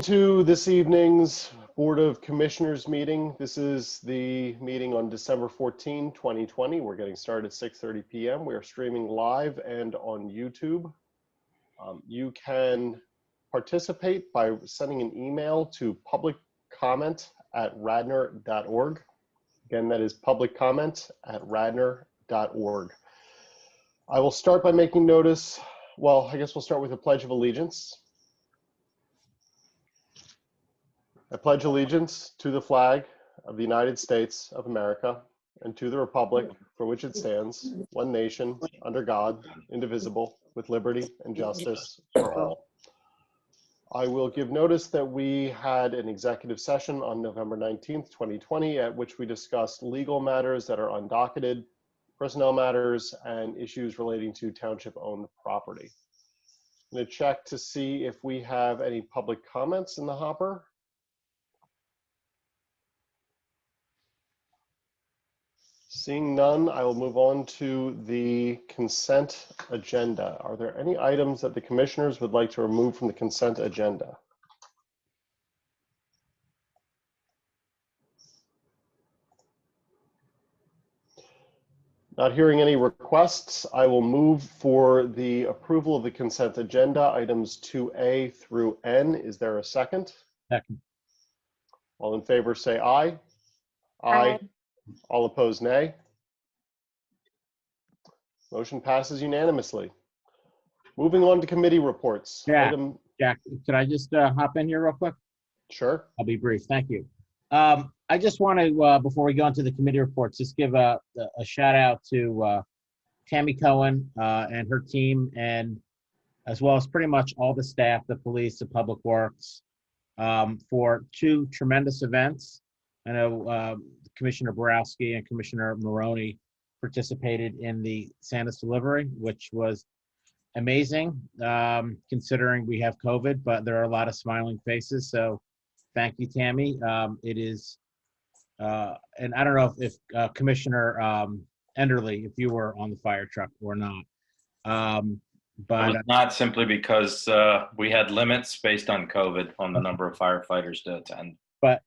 To this evening's Board of Commissioners meeting. This is the meeting on December 14, 2020. We're getting started at 6:30 p.m. We are streaming live and on YouTube. You can participate by sending an email to publiccomment@radnor.org. Again, that is publiccomment@radnor.org. I will start by making notice. Well, I guess we'll start with the Pledge of Allegiance. I pledge allegiance to the flag of the United States of America and to the republic for which it stands, one nation, under God, indivisible, with liberty and justice for all. I will give notice that we had an executive session on November 19th, 2020, at which we discussed legal matters that are undocketed, personnel matters, and issues relating to township-owned property. I'm going to check to see if we have any public comments in the hopper. Seeing none, I will move on to the consent agenda. Are there any items that the commissioners would like to remove from the consent agenda? Not hearing any requests, I will move for the approval of the consent agenda, items 2A through N. Is there a second? Second. All in favor say aye. Aye. All opposed, nay. Motion passes unanimously. Moving on to committee reports. Jack, could I just hop in here real quick? Sure. I'll be brief. Thank you. I just want to, before we go into the committee reports, just give a shout out to Tammy Cohen and her team, and as well as pretty much all the staff, the police, the public works, for two tremendous events. I know Commissioner Borowski and Commissioner Maroney participated in the Santa's delivery, which was amazing, considering we have COVID, but there are a lot of smiling faces. So thank you, Tammy. It is, and I don't know if Commissioner Enderly, if you were on the fire truck or not. But it was not, simply because we had limits based on COVID on the number of firefighters to attend. But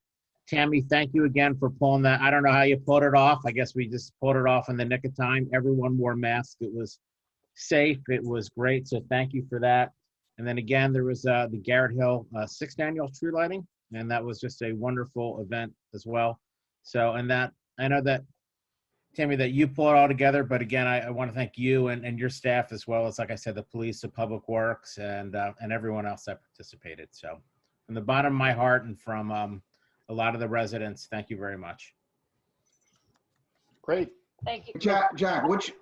Tammy, thank you again for pulling that. I don't know how you pulled it off. I guess we just pulled it off in the nick of time. Everyone wore masks. It was safe. It was great. So thank you for that. And then again, there was the Garrett Hill 6th annual tree lighting, and that was just a wonderful event as well. So, and that, I know that, Tammy, that you pull it all together, but again, I want to thank you and your staff, as well as, like I said, the police, the public works, and everyone else that participated. So from the bottom of my heart and from a lot of the residents, thank you very much. Great. Thank you. Jack, which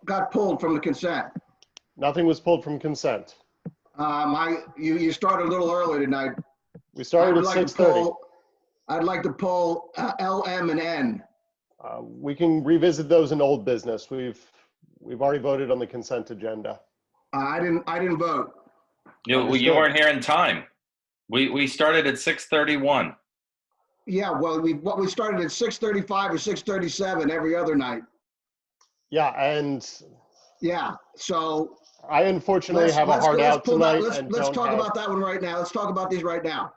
got pulled from the consent? Nothing was pulled from consent. You started a little early tonight. We started at 6:30. I'd like to pull L, M, and N. We can revisit those in old business. We've already voted on the consent agenda. I didn't vote. You weren't here in time. We started at 6:31. Yeah, well, we started at 6:35 or 6:37 every other night. Yeah, and yeah, so I unfortunately have a hard out tonight. Let's talk about that one right now. Let's talk about these right now.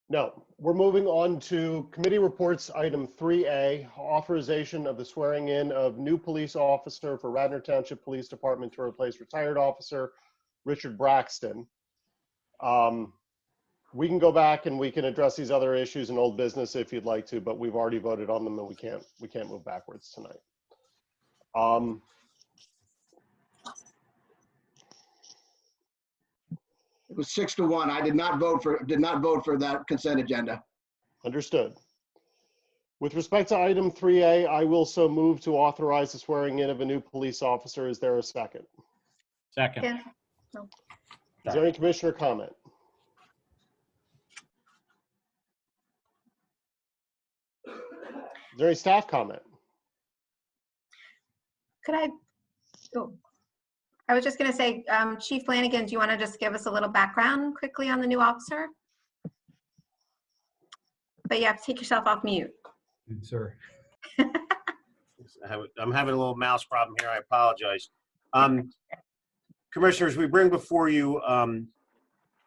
No, we're moving on to committee reports, item 3A, authorization of the swearing in of new police officer for Radnor Township Police Department to replace retired officer Richard Braxton. We can go back and we can address these other issues in old business if you'd like to, but we've already voted on them and we can't move backwards tonight. It was 6-1. I did not vote for that consent agenda. Understood. With respect to item 3A, I will so move to authorize the swearing in of a new police officer. Is there a second? Second. Yeah. Is there any commissioner comment? Is there any staff comment? Could I, I was just going to say, Chief Flanagan, do you want to just give us a little background quickly on the new officer? But you have to take yourself off mute. Sir. I'm having a little mouse problem here. I apologize. Commissioners, we bring before you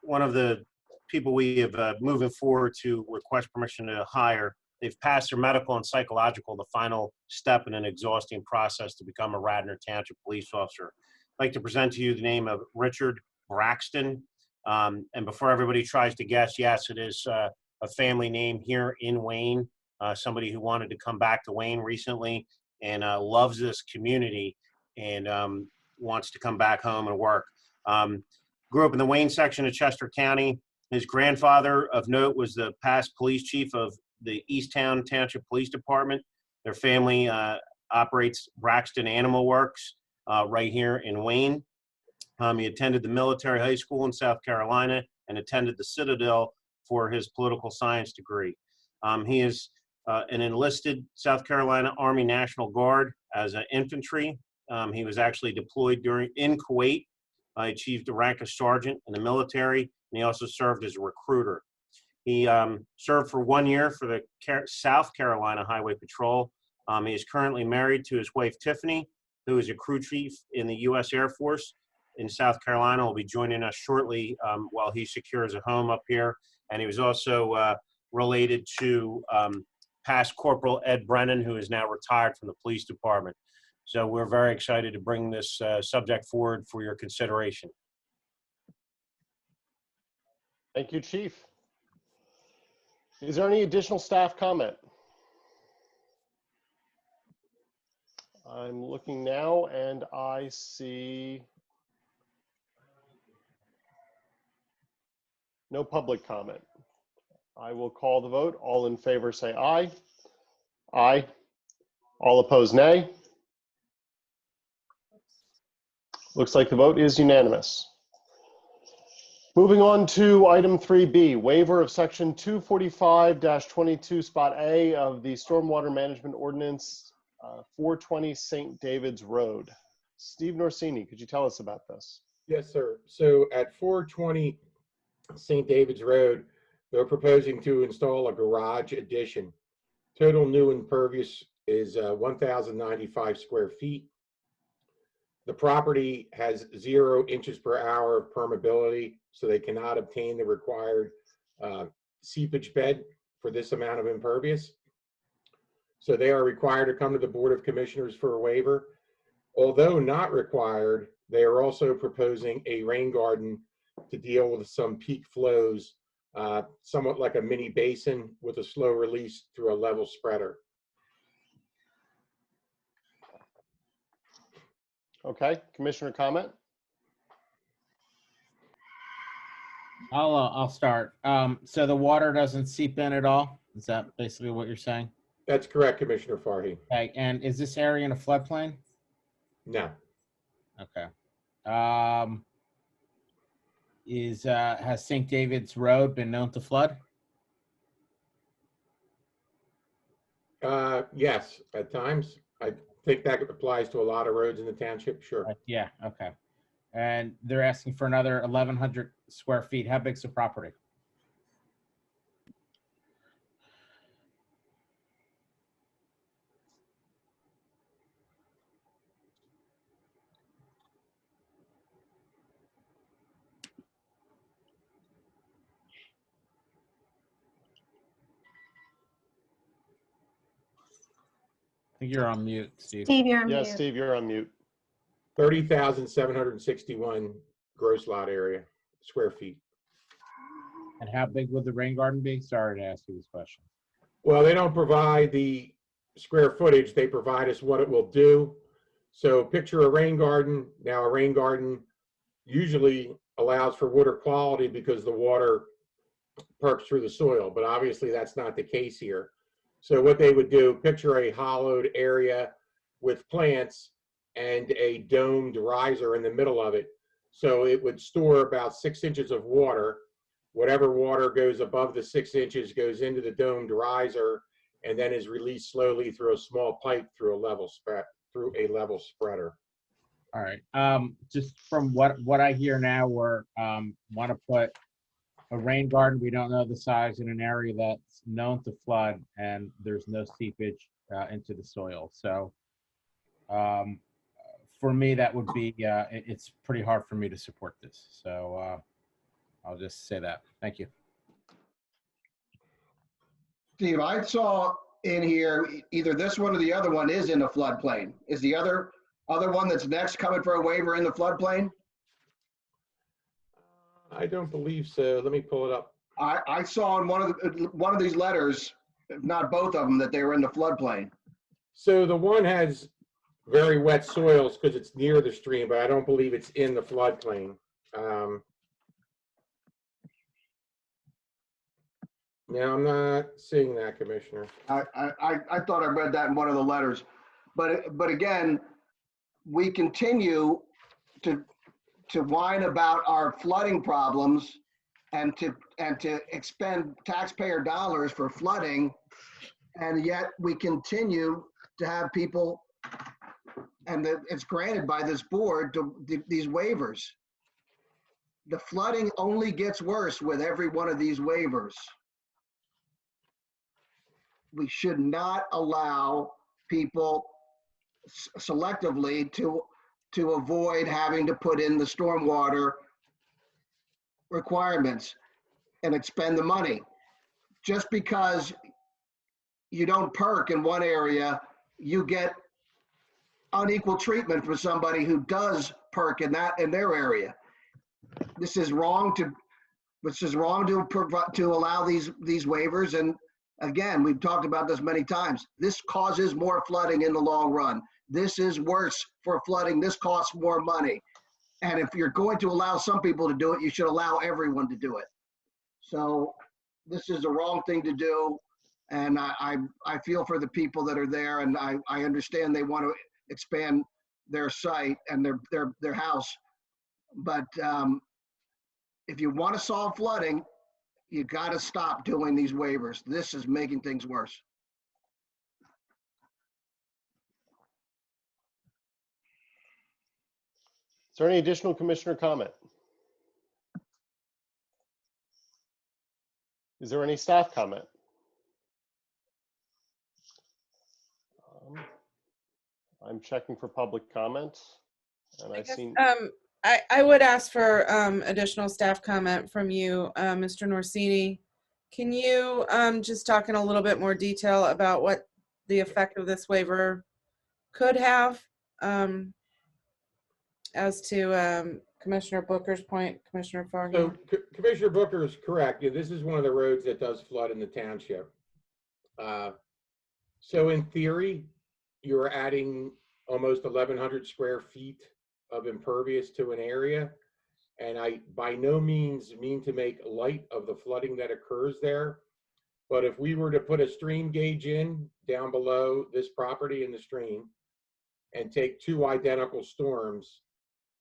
one of the people we have moving forward to request permission to hire. They've passed their medical and psychological, the final step in an exhausting process to become a Radnor Township police officer. I'd like to present to you the name of Richard Braxton. And before everybody tries to guess, yes, it is a family name here in Wayne. Somebody who wanted to come back to Wayne recently and loves this community and wants to come back home and work. Grew up in the Wayne section of Chester County. His grandfather of note was the past police chief of the Easttown Township Police Department. Their family operates Braxton Animal Works right here in Wayne. He attended the military high school in South Carolina and attended the Citadel for his political science degree. He is an enlisted South Carolina Army National Guard as an infantry. He was actually deployed in Kuwait. Achieved the rank of sergeant in the military, and he also served as a recruiter. He served for 1 year for the South Carolina Highway Patrol. He is currently married to his wife, Tiffany, who is a crew chief in the U.S. Air Force in South Carolina. Will be joining us shortly while he secures a home up here. And he was also related to past Corporal Ed Brennan, who is now retired from the police department. So we're very excited to bring this subject forward for your consideration. Thank you, Chief. Is there any additional staff comment? I'm looking now and I see no public comment. I will call the vote. All in favor say aye. Aye. All opposed, nay. Looks like the vote is unanimous. Moving on to item 3B, waiver of section 245-22 spot A of the Stormwater Management Ordinance 420 St. David's Road. Steve Norsini, could you tell us about this? Yes, sir. So at 420 St. David's Road, they're proposing to install a garage addition. Total new impervious is 1,095 square feet. The property has 0 inches per hour of permeability, so they cannot obtain the required seepage bed for this amount of impervious. So they are required to come to the Board of Commissioners for a waiver. Although not required, they are also proposing a rain garden to deal with some peak flows, somewhat like a mini basin with a slow release through a level spreader. Okay, Commissioner comment? I'll start. So the water doesn't seep in at all? Is that basically what you're saying? That's correct, Commissioner Farhi. Okay, and is this area in a floodplain? No. Okay. Has St. David's Road been known to flood? Yes, at times. I think that applies to a lot of roads in the township, sure. Yeah, okay. And they're asking for another 1,100 square feet. How big's the property? I think you're on mute, Steve. Steve, you're on Yeah, mute. Steve, you're on mute. 30,761 gross lot area, square feet. And how big would the rain garden be? Sorry to ask you this question. Well, they don't provide the square footage. They provide us what it will do. So picture a rain garden. Now, a rain garden usually allows for water quality because the water perks through the soil, but obviously that's not the case here. So what they would do, picture a hollowed area with plants and a domed riser in the middle of it. So it would store about 6 inches of water. Whatever water goes above the 6 inches goes into the domed riser and then is released slowly through a small pipe through a level spreader. All right. Just from what I hear now, we're want to put a rain garden. We don't know the size in an area that's known to flood, and there's no seepage into the soil. So, for me, that would be it's pretty hard for me to support this. So, I'll just say that. Thank you. Steve, I saw in here, either this one or the other one is in the floodplain. Is the other one that's next coming for a waiver in the floodplain? I don't believe so. Let me pull it up. I saw in one of these letters, if not both of them, that they were in the floodplain. So the one has very wet soils because it's near the stream, but I don't believe it's in the floodplain. Now, I'm not seeing that, Commissioner. I thought I read that in one of the letters, but again, we continue to whine about our flooding problems and to expend taxpayer dollars for flooding, and yet we continue to have people, and it's granted by this board, these waivers. The flooding only gets worse with every one of these waivers. We should not allow people selectively to avoid having to put in the stormwater requirements and expend the money. Just because you don't perk in one area, you get unequal treatment for somebody who does perk in their area. This is wrong to allow these waivers. And again, we've talked about this many times. This causes more flooding in the long run. This is worse for flooding. This costs more money. And if you're going to allow some people to do it, you should allow everyone to do it. So this is the wrong thing to do. And I feel for the people that are there, and I understand they want to expand their site and their house. But if you want to solve flooding, you got to stop doing these waivers. This is making things worse. Is there any additional commissioner comment? Is there any staff comment? I'm checking for public comments, and I've seen. I would ask for additional staff comment from you, Mr. Norsini. Can you just talk in a little bit more detail about what the effect of this waiver could have, as to Commissioner Booker's point, Commissioner Fargo? So Commissioner Booker is correct. Yeah, this is one of the roads that does flood in the township. So in theory, you're adding almost 1,100 square feet of impervious to an area. And I by no means mean to make light of the flooding that occurs there. But if we were to put a stream gauge in down below this property in the stream and take two identical storms,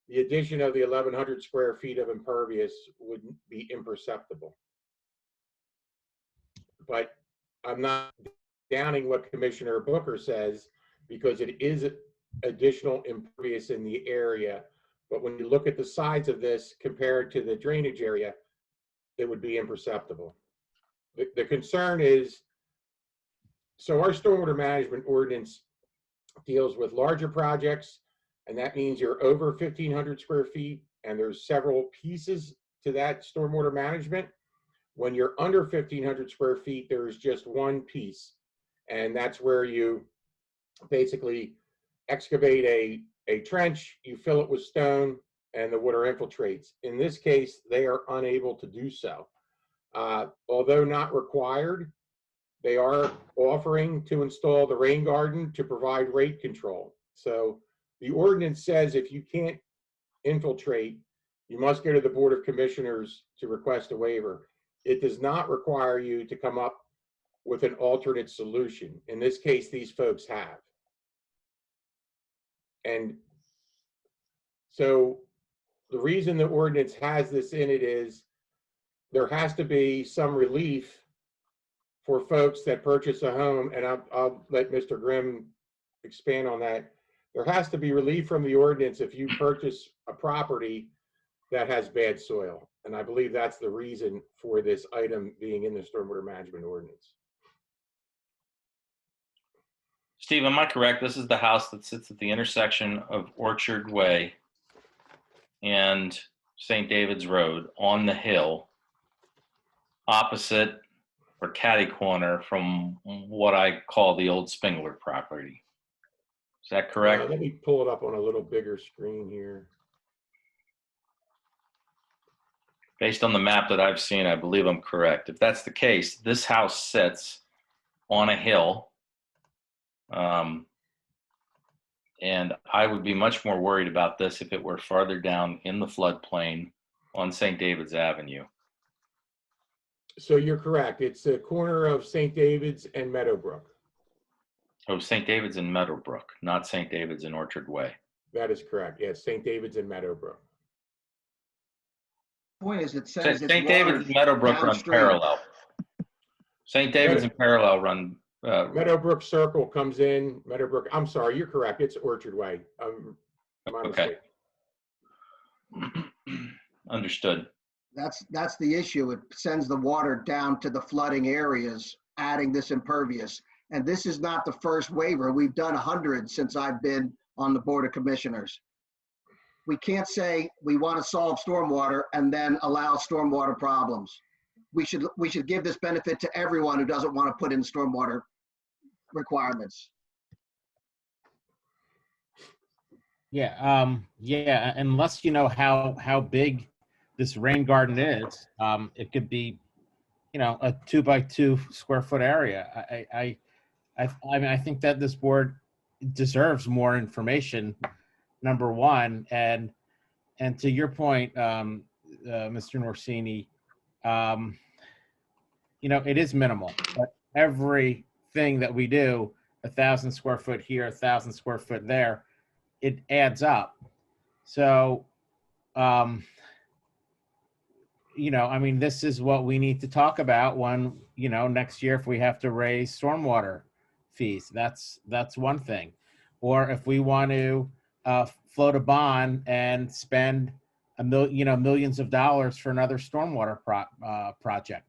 the addition of the 1,100 square feet of impervious would be imperceptible. But I'm not downing what Commissioner Booker says, because it is additional impervious in the area. But when you look at the size of this compared to the drainage area, it would be imperceptible. The concern is, so our stormwater management ordinance deals with larger projects, and that means you're over 1,500 square feet, and there's several pieces to that stormwater management. When you're under 1,500 square feet, there's just one piece, and that's where you basically excavate a trench, you fill it with stone, and the water infiltrates. In this case, they are unable to do so. Although not required, they are offering to install the rain garden to provide rate control. So the ordinance says if you can't infiltrate, you must go to the Board of Commissioners to request a waiver. It does not require you to come up with an alternate solution. In this case, these folks have. And so the reason the ordinance has this in it is there has to be some relief for folks that purchase a home, and I'll let Mr. Grimm expand on that. There has to be relief from the ordinance if you purchase a property that has bad soil. And I believe that's the reason for this item being in the stormwater management ordinance. Steve, am I correct? This is the house that sits at the intersection of Orchard Way and St. David's Road on the hill, opposite or catty corner from what I call the old Spengler property. Is that correct? Let me pull it up on a little bigger screen here. Based on the map that I've seen, I believe I'm correct. If that's the case, this house sits on a hill. And I would be much more worried about this if it were farther down in the floodplain on St. David's Avenue. So you're correct. It's the corner of St. David's and Meadowbrook. Oh, St. David's in Meadowbrook, not St. David's in Orchard Way. That is correct. Yes, St. David's and Meadowbrook. Point is, it says it's St. David's and Meadowbrook run downstream. parallel. St. David's and parallel run. Meadowbrook Circle comes in. Meadowbrook. I'm sorry, you're correct. It's Orchard Way. My Okay. mistake. Understood. That's the issue. It sends the water down to the flooding areas, adding this impervious. And this is not the first waiver. We've done 100 since I've been on the Board of Commissioners. We can't say we want to solve stormwater and then allow stormwater problems. We should give this benefit to everyone who doesn't want to put in stormwater requirements. Yeah, yeah. Unless you know how big this rain garden is, it could be, a 2x2 square foot area. I mean, I think that this board deserves more information. Number one, and to your point, Mr. Norsini, it is minimal, but everything that we do, 1,000 square foot here, 1,000 square foot there, it adds up. So, I mean, this is what we need to talk about when, next year, if we have to raise stormwater fees, that's one thing. Or if we want to float a bond and spend millions of dollars for another stormwater project.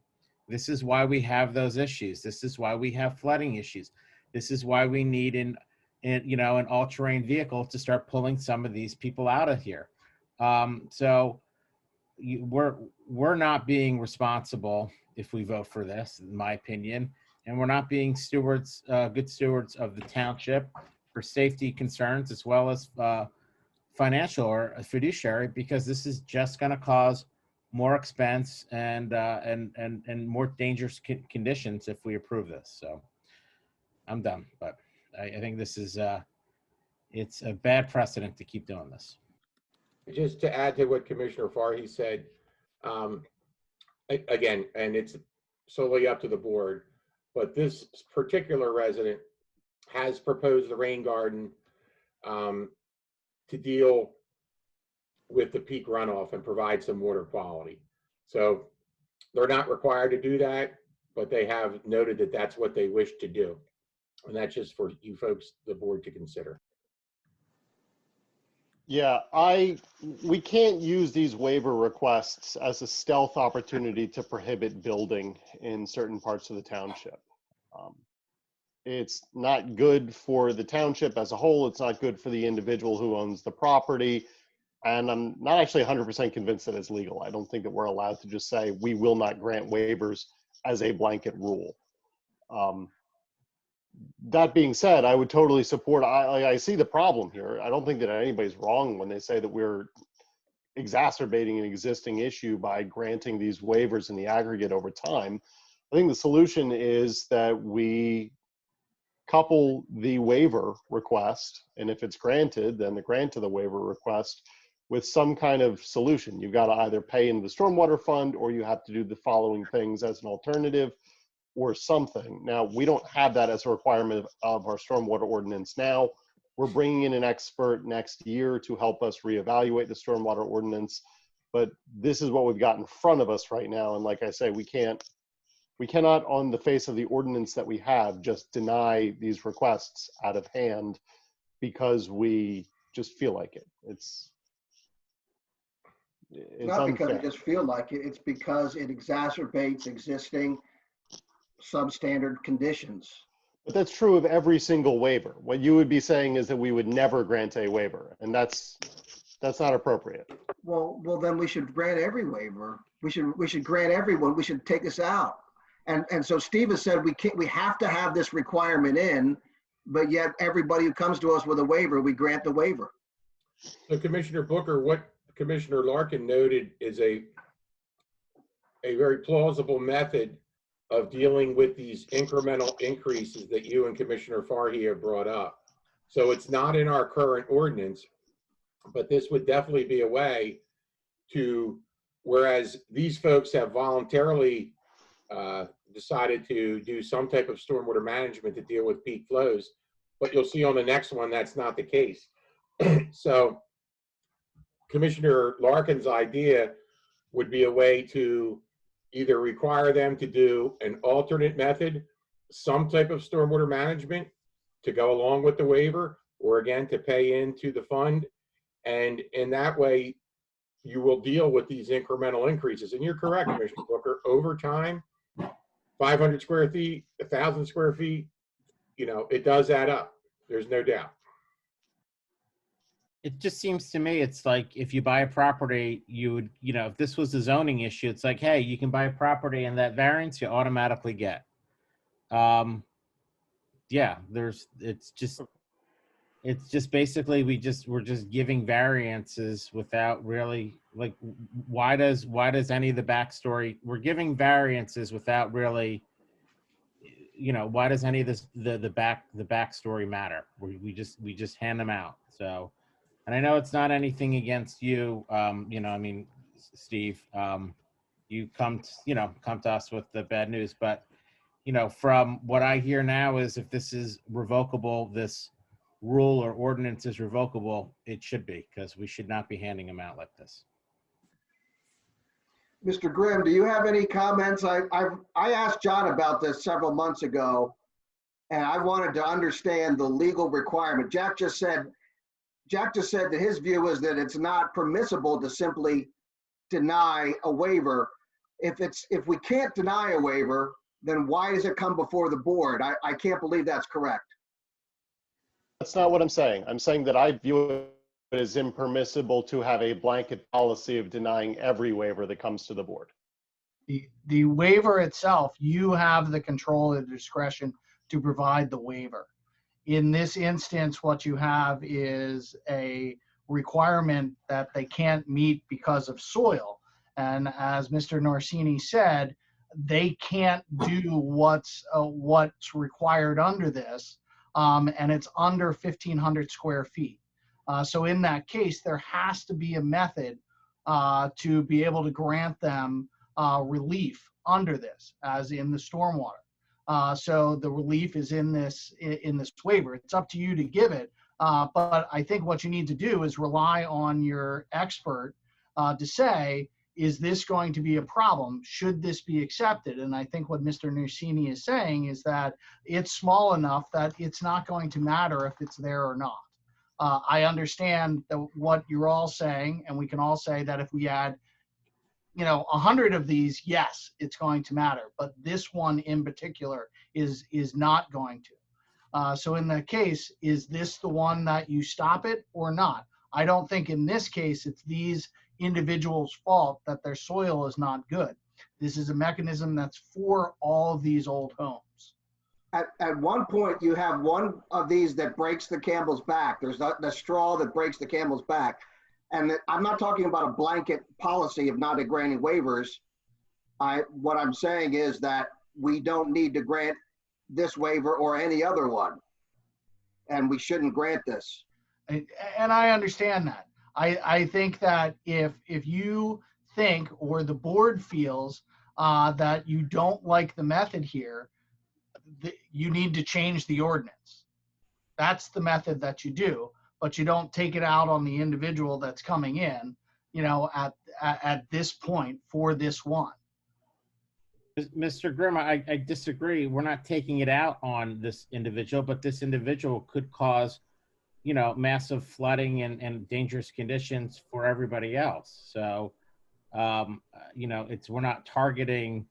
This is why we have those issues. This is why we have flooding issues. This is why we need an all-terrain vehicle to start pulling some of these people out of here. So we're not being responsible if we vote for this, in my opinion, and we're not being stewards, good stewards of the township for safety concerns as well as financial or fiduciary, because this is just going to cause more expense and more dangerous conditions if we approve this. So I'm done, but I think this is it's a bad precedent to keep doing this. Just to add to what Commissioner Farhi said, again, and it's solely up to the board, but this particular resident has proposed the rain garden to deal with the peak runoff and provide some water quality. So they're not required to do that, but they have noted that that's what they wish to do. And that's just for you folks, the board, to consider. Yeah, we can't use these waiver requests as a stealth opportunity to prohibit building in certain parts of the township. It's not good for the township as a whole. It's not good for the individual who owns the property. And I'm not actually 100% convinced that it's legal. I don't think that we're allowed to just say we will not grant waivers as a blanket rule. That being said, I would totally support, I see the problem here. I don't think that anybody's wrong when they say that we're exacerbating an existing issue by granting these waivers in the aggregate over time. I think the solution is that we couple the waiver request, and if it's granted, then the grant of the waiver request with some kind of solution. You've got to either pay into the stormwater fund, or you have to do the following things as an alternative or something. Now, we don't have that as a requirement of our stormwater ordinance now. We're bringing in an expert next year to help us reevaluate the stormwater ordinance, but this is what we've got in front of us right now. And like I say, we cannot, on the face of the ordinance that we have, just deny these requests out of hand because we just feel like it. It's Not because unfair. I just feel like it, it's because it exacerbates existing substandard conditions. But that's true of every single waiver. What you would be saying is that we would never grant a waiver, and that's not appropriate. Well, then we should grant every waiver. We should grant everyone. We should take this out. And so Steve has said we have to have this requirement in, but yet everybody who comes to us with a waiver, we grant the waiver. So Commissioner Booker, what Commissioner Larkin noted is a very plausible method of dealing with these incremental increases that you and Commissioner Farhi have brought up. So it's not in our current ordinance, but this would definitely be a way to, whereas these folks have voluntarily decided to do some type of stormwater management to deal with peak flows, but you'll see on the next one that's not the case. So Commissioner Larkin's idea would be a way to either require them to do an alternate method, some type of stormwater management to go along with the waiver, or again, to pay into the fund. And in that way, you will deal with these incremental increases. And you're correct, Commissioner Booker, over time, 500 square feet, 1,000 square feet, you know, it does add up. There's no doubt. It just seems to me, it's like if you buy a property, you would, you know, if this was a zoning issue, it's like, hey, you can buy a property and that variance you automatically get. Yeah, it's just basically we're just giving variances without really, like, why does any of the backstory, we're giving variances without really, you know, why does any of this, the backstory matter? We just hand them out. So, and I know it's not anything against you, you know, I mean, Steve, you come to us with the bad news, but, you know, from what I hear now is if this is revocable, this rule or ordinance is revocable, it should be, because we should not be handing them out like this. Mr. Grimm, do you have any comments? I asked John about this several months ago, and I wanted to understand the legal requirement. Jack just said that his view is that it's not permissible to simply deny a waiver. If we can't deny a waiver, then why does it come before the board? I can't believe that's correct. That's not what I'm saying. I'm saying that I view it as impermissible to have a blanket policy of denying every waiver that comes to the board. The waiver itself, you have the control and discretion to provide the waiver. In this instance, what you have is a requirement that they can't meet because of soil. And as Mr. Norsini said, they can't do what's required under this, and it's under 1,500 square feet. So in that case, there has to be a method to be able to grant them relief under this, as in the stormwater. So the relief is in this waiver. It's up to you to give it, but I think what you need to do is rely on your expert to say, is this going to be a problem? Should this be accepted? And I think what Mr. Norsini is saying is that it's small enough that it's not going to matter if it's there or not. I understand what you're all saying, and we can all say that if we add, 100 of these, yes, it's going to matter. But this one in particular is not going to. So in that case, is this the one that you stop it or not? I don't think in this case it's these individuals' fault that their soil is not good. This is a mechanism that's for all of these old homes. At one point, you have one of these that breaks the camel's back. There's the straw that breaks the camel's back. And I'm not talking about a blanket policy of not granting waivers. What I'm saying is that we don't need to grant this waiver or any other one. And we shouldn't grant this. And I understand that. I think that if you think, or the board feels that you don't like the method here, you need to change the ordinance. That's the method that you do, but you don't take it out on the individual that's coming in, at this point for this one. Mr. Grimm, I disagree. We're not taking it out on this individual, but this individual could cause, massive flooding and dangerous conditions for everybody else. So, we're not targeting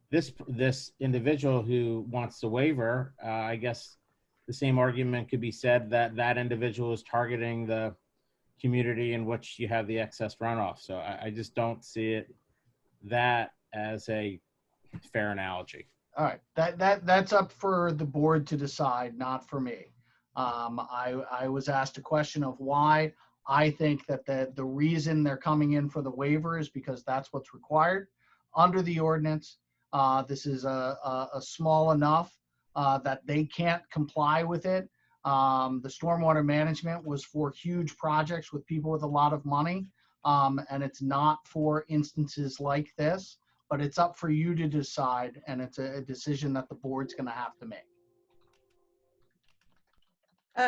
this individual who wants the waiver. I guess the same argument could be said that that individual is targeting the community in which you have the excess runoff. So I just don't see it that as a fair analogy. All right, that's up for the board to decide, not for me. I was asked a question of why. I think that the reason they're coming in for the waiver is because that's what's required under the ordinance. This is a small enough that they can't comply with it. The stormwater management was for huge projects with people with a lot of money, and it's not for instances like this. But it's up for you to decide, and it's a decision that the board's going to have to make.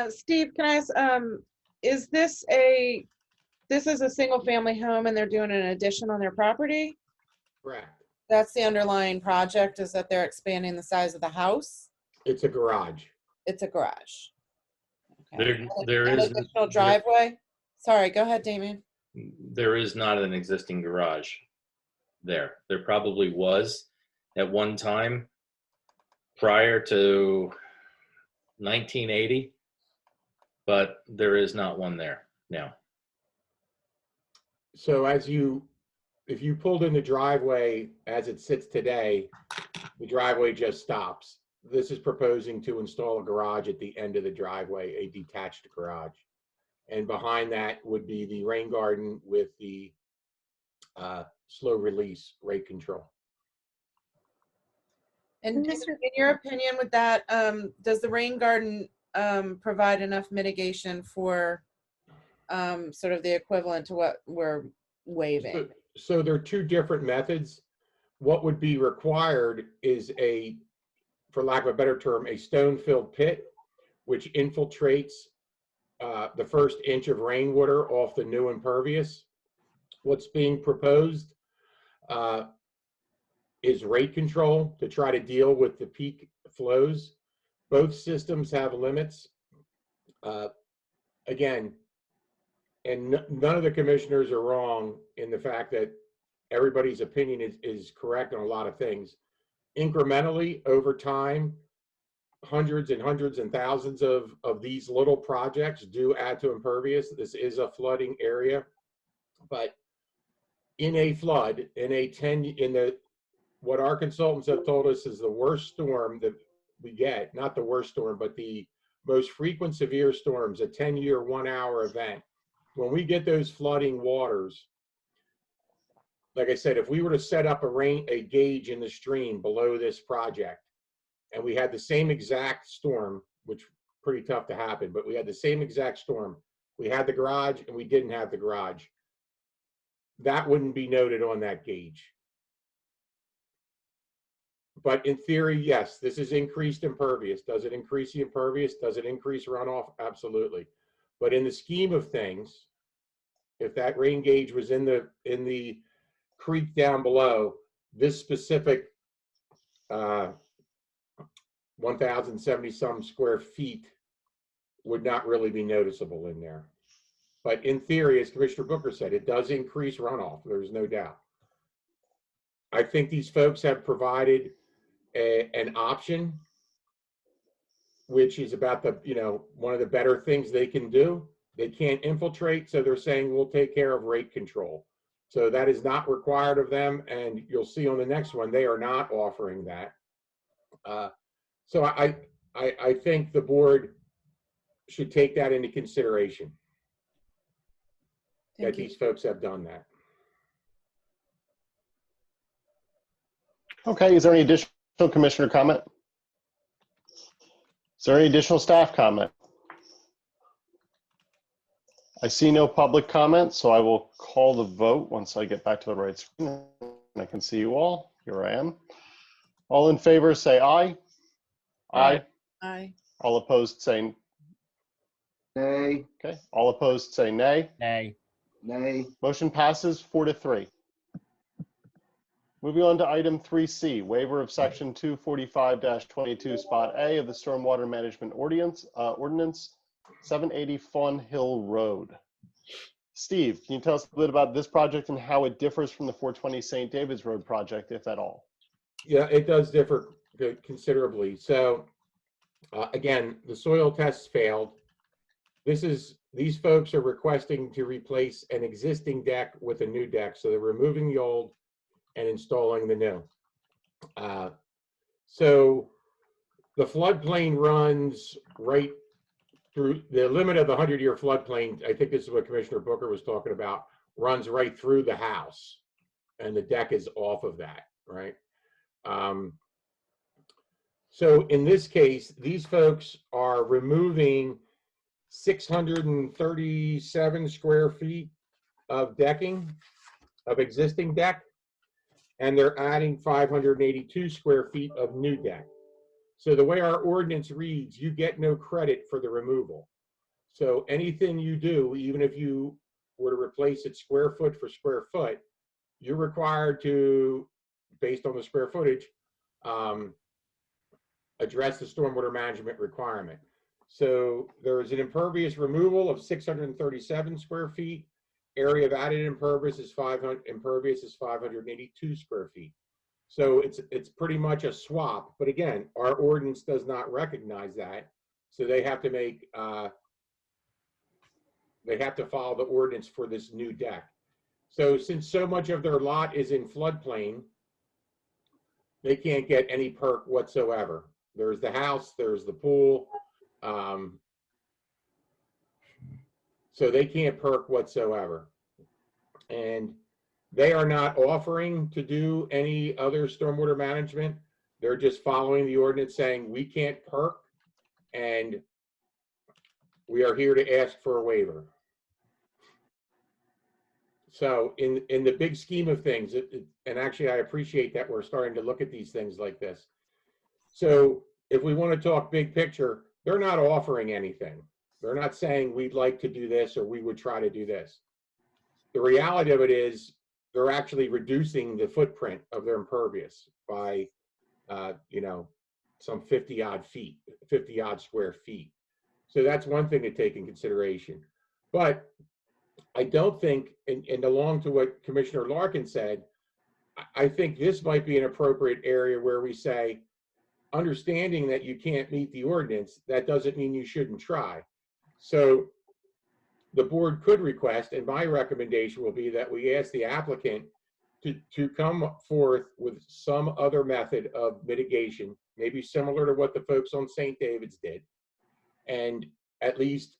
Steve, can I ask, is this a single family home and they're doing an addition on their property? Correct. That's the underlying project, is that they're expanding the size of the house? It's a garage. It's a garage. Okay. There An is additional driveway? Sorry, go ahead, Damien. there is not an existing garage there. There probably was at one time prior to 1980, but there is not one there now. So if you pulled in the driveway as it sits today, the driveway just stops. This is proposing to install a garage at the end of the driveway, a detached garage. And behind that would be the rain garden with the slow release rate control. And in your opinion with that, does the rain garden provide enough mitigation for sort of the equivalent to what we're waiving? So there are two different methods. What would be required is for lack of a better term, a stone-filled pit, which infiltrates the first inch of rainwater off the new impervious. What's being proposed is rate control to try to deal with the peak flows. Both systems have limits. Again, and none of the commissioners are wrong in the fact that everybody's opinion is correct on a lot of things. Incrementally, over time, hundreds and thousands of these little projects do add to impervious. This is a flooding area, but in a flood, what our consultants have told us is the worst storm that we get, not the worst storm, but the most frequent severe storms, a 10-year, 1-hour event. When we get those flooding waters, like I said, if we were to set up a gauge in the stream below this project, and we had the same exact storm, which pretty tough to happen, but we had the same exact storm. We had the garage and we didn't have the garage. That wouldn't be noted on that gauge. But in theory, yes, this is increased impervious. Does it increase the impervious? Does it increase runoff? Absolutely. But in the scheme of things, if that rain gauge was in the creek down below, this specific 1,070 some square feet would not really be noticeable in there. But in theory, as Commissioner Booker said, it does increase runoff. There's no doubt. I think these folks have provided an option, which is about one of the better things they can do. They can't infiltrate, so they're saying we'll take care of rate control. So that is not required of them, and you'll see on the next one they are not offering that. So I think the board should take that into consideration. That these folks have done that. Okay, is there any additional commissioner comment? Is there any additional staff comment? I see no public comment, so I will call the vote once I get back to the right screen. And I can see you all. Here I am. All in favor, say aye. Aye. Aye. All opposed, say Nay, okay. All opposed, say nay. Nay. nay. Motion passes 4-3. Moving on to item 3C, waiver of section 245-22 spot A of the Stormwater Management Ordinance, 780 Fawn Hill Road. Steve, can you tell us a bit about this project and how it differs from the 420 St. David's Road project, if at all? Yeah, it does differ considerably. So again, the soil tests failed. These folks are requesting to replace an existing deck with a new deck. So they're removing the old and installing the new. So the floodplain runs right through the limit of the 100-year floodplain. I think this is what Commissioner Booker was talking about, runs right through the house, and the deck is off of that, right? So in this case, these folks are removing 637 square feet of decking, of existing deck, and they're adding 582 square feet of new deck. So the way our ordinance reads, you get no credit for the removal. So anything you do, even if you were to replace it square foot for square foot, you're required to, based on the square footage, address the stormwater management requirement. So there is an impervious removal of 637 square feet. Area of added impervious is 582 square feet. So it's pretty much a swap. But again, our ordinance does not recognize that. So they have to make they have to follow the ordinance for this new deck. So since so much of their lot is in floodplain, they can't get any perk whatsoever. There's the house, there's the pool. So they can't perk whatsoever. And they are not offering to do any other stormwater management. They're just following the ordinance saying we can't perk and we are here to ask for a waiver. So in the big scheme of things, and actually I appreciate that we're starting to look at these things like this. So if we want to talk big picture, they're not offering anything. They're not saying we'd like to do this or we would try to do this. The reality of it is they're actually reducing the footprint of their impervious by, you know, some 50 odd square feet. So that's one thing to take in consideration. But I don't think, and along to what Commissioner Larkin said, I think this might be an appropriate area where we say, understanding that you can't meet the ordinance, that doesn't mean you shouldn't try. So the board could request, and my recommendation will be that we ask the applicant to come forth with some other method of mitigation, maybe similar to what the folks on St. David's did, and at least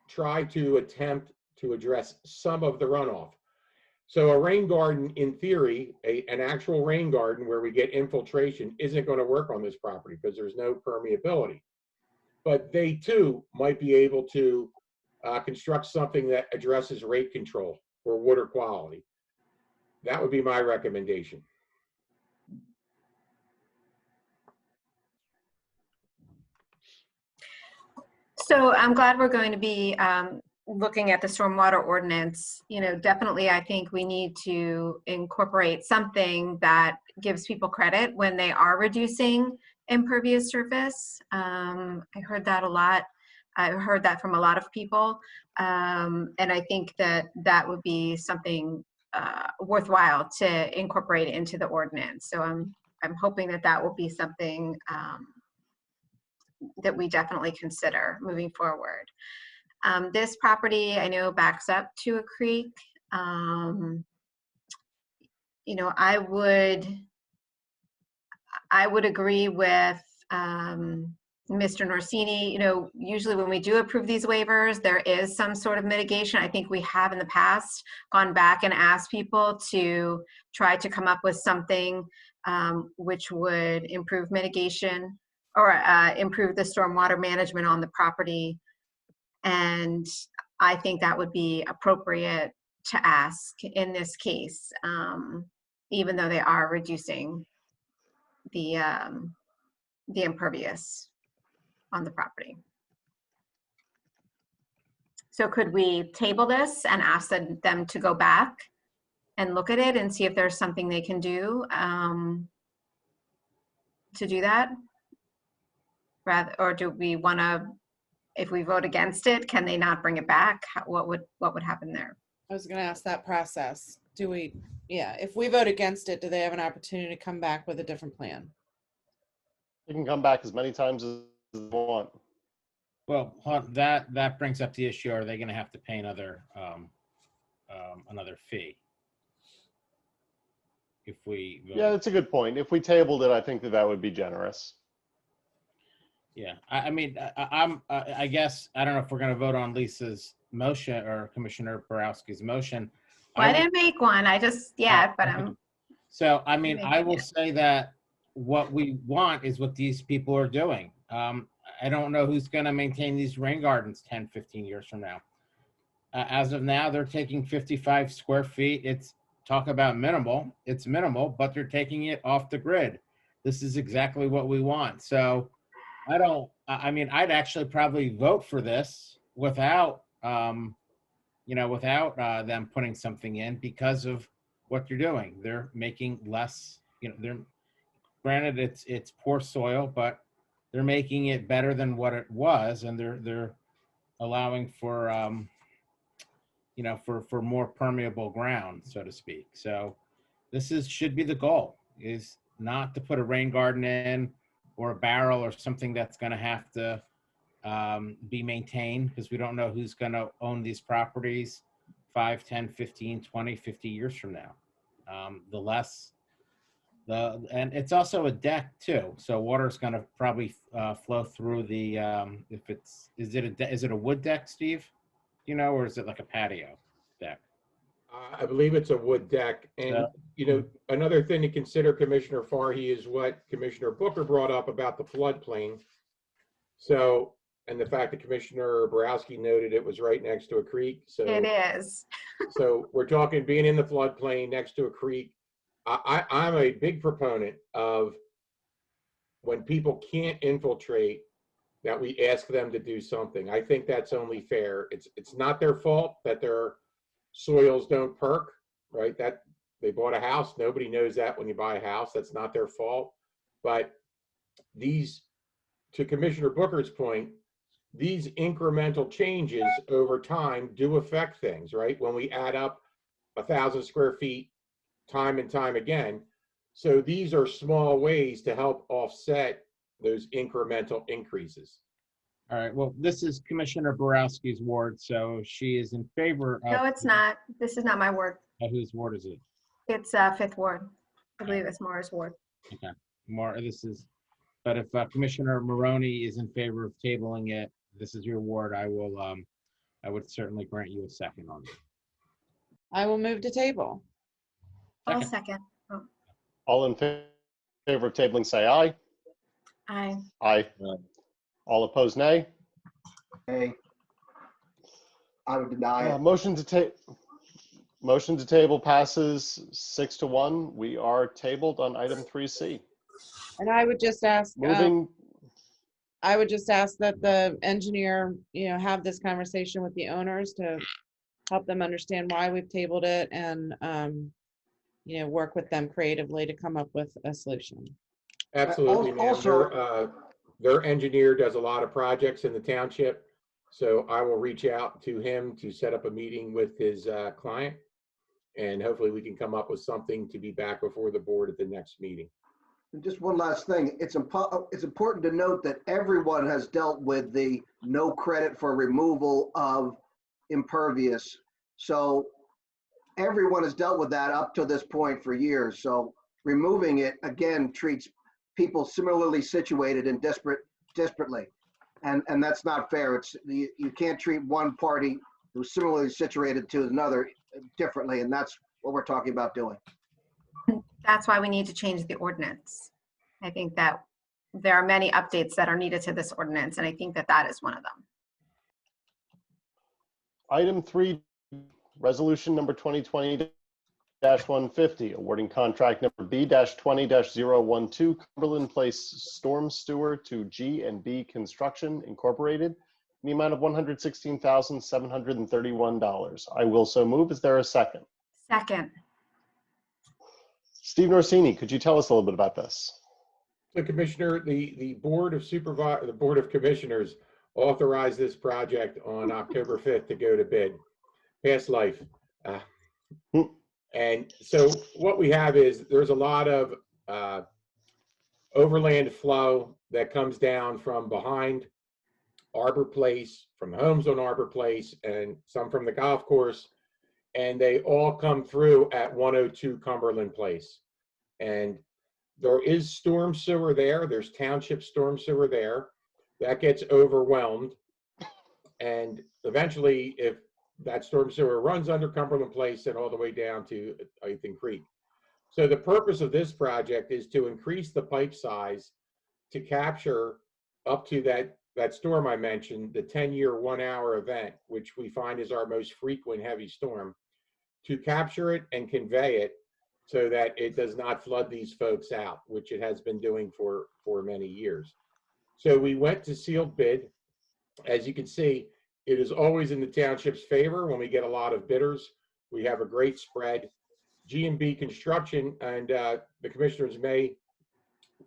try to attempt to address some of the runoff. So a rain garden, in theory, an actual rain garden where we get infiltration isn't going to work on this property because there's no permeability. But they too might be able to construct something that addresses rate control or water quality. That would be my recommendation. So I'm glad we're going to be looking at the stormwater ordinance. You know, definitely I think we need to incorporate something that gives people credit when they are reducing impervious surface. I heard that a lot. I heard that from a lot of people. And I think that that would be something worthwhile to incorporate into the ordinance. So I'm hoping that that will be something that we definitely consider moving forward. This property I know backs up to a creek. You know, I would agree with Mr. Norsini. You know, usually when we do approve these waivers, there is some sort of mitigation. I think we have in the past gone back and asked people to try to come up with something which would improve mitigation or improve the stormwater management on the property. And I think that would be appropriate to ask in this case, even though they are reducing the impervious on the property. So could we table this and ask them to go back and look at it and see if there's something they can do to do that? Rather, or do we want to, if we vote against it, can they not bring it back? What would happen there? I was going to ask that process. Do we, yeah, if we vote against it, do they have an opportunity to come back with a different plan? You can come back as many times as you want. Well, that brings up the issue. Are they going to have to pay another fee? if we vote. Yeah, that's a good point. If we tabled it, I think that would be generous. Yeah, I mean, I guess, I don't know if we're gonna vote on Lisa's motion or Commissioner Borowski's motion. Well, I would- didn't make one. I just, yeah, but I'm, So, I mean, Make I it, will yeah. say that what we want is what these people are doing. I don't know who's gonna maintain these rain gardens 10, 15 years from now. As of now, they're taking 55 square feet. It's, talk about minimal, it's minimal, but they're taking it off the grid. This is exactly what we want. So I mean, I'd actually probably vote for this without, without them putting something in because of what you're doing. They're making less, they're, granted it's poor soil, but they're making it better than what it was, and they're allowing for, for more permeable ground, so to speak. So this should be the goal, is not to put a rain garden in or a barrel or something that's going to have to be maintained, because we don't know who's going to own these properties 5, 10, 15, 20, 50 years from now. And it's also a deck too, so water's going to probably flow through the is it a wood deck, Steve, or is it like a patio deck? I believe it's a wood deck. And, another thing to consider, Commissioner Farhi, is what Commissioner Booker brought up about the floodplain. So, and the fact that Commissioner Borowski noted it was right next to a creek. So it is. So we're talking being in the floodplain next to a creek. I'm a big proponent of when people can't infiltrate, that we ask them to do something. I think that's only fair. It's not their fault that their soils don't perk, right? That they bought a house. Nobody knows that when you buy a house. That's not their fault. But these, to Commissioner Booker's point, these incremental changes over time do affect things, right? When we add up 1,000 square feet time and time again. So these are small ways to help offset those incremental increases. All right, well, this is Commissioner Borowski's ward, so she is in favor of. No, it's not. This is not my ward. Whose ward is it? It's 5th Ward. I believe it's Mara's ward. Okay, but if Commissioner Maroney is in favor of tabling it, this is your ward, I would certainly grant you a second on it. I will move to table. I'll second. Oh, All in favor of tabling, say aye. aye. Aye. All opposed, nay. Hey, I would deny it. Motion to table passes 6-1. We are tabled on item 3C. And I would just ask, Moving, that the engineer, have this conversation with the owners to help them understand why we've tabled it, and, work with them creatively to come up with a solution. Absolutely, ma'am. Also- Their engineer does a lot of projects in the township. So I will reach out to him to set up a meeting with his client. And hopefully we can come up with something to be back before the board at the next meeting. Just one last thing. It's important to note that everyone has dealt with the no credit for removal of impervious. So everyone has dealt with that up to this point for years. So removing it, again, treats people similarly situated and disparately. And that's not fair. You can't treat one party who's similarly situated to another differently. And that's what we're talking about doing. That's why we need to change the ordinance. I think that there are many updates that are needed to this ordinance, and I think that that is one of them. item 3, resolution number 2020-150, awarding contract number B-20-012 Cumberland Place Storm Sewer to G&B Construction Incorporated in the amount of $116,731. I will so move. Is there a second? Second. Steve Norsini, could you tell us a little bit about this? So Commissioner, the Board of Commissioners authorized this project on October 5th to go to bid. Past life. And so what we have is there's a lot of overland flow that comes down from behind Arbor Place, from the homes on Arbor Place, and some from the golf course, and they all come through at 102 Cumberland Place. And there is storm sewer there. There's township storm sewer there. That gets overwhelmed. And eventually, if that storm sewer runs under Cumberland Place and all the way down to Ithan Creek. So the purpose of this project is to increase the pipe size to capture up to that storm I mentioned, the 10-year 1-hour event, which we find is our most frequent heavy storm, to capture it and convey it so that it does not flood these folks out, which it has been doing for many years. So we went to sealed bid. As you can see, it is always in the township's favor when we get a lot of bidders. We have a great spread. G&B Construction, and the commissioners may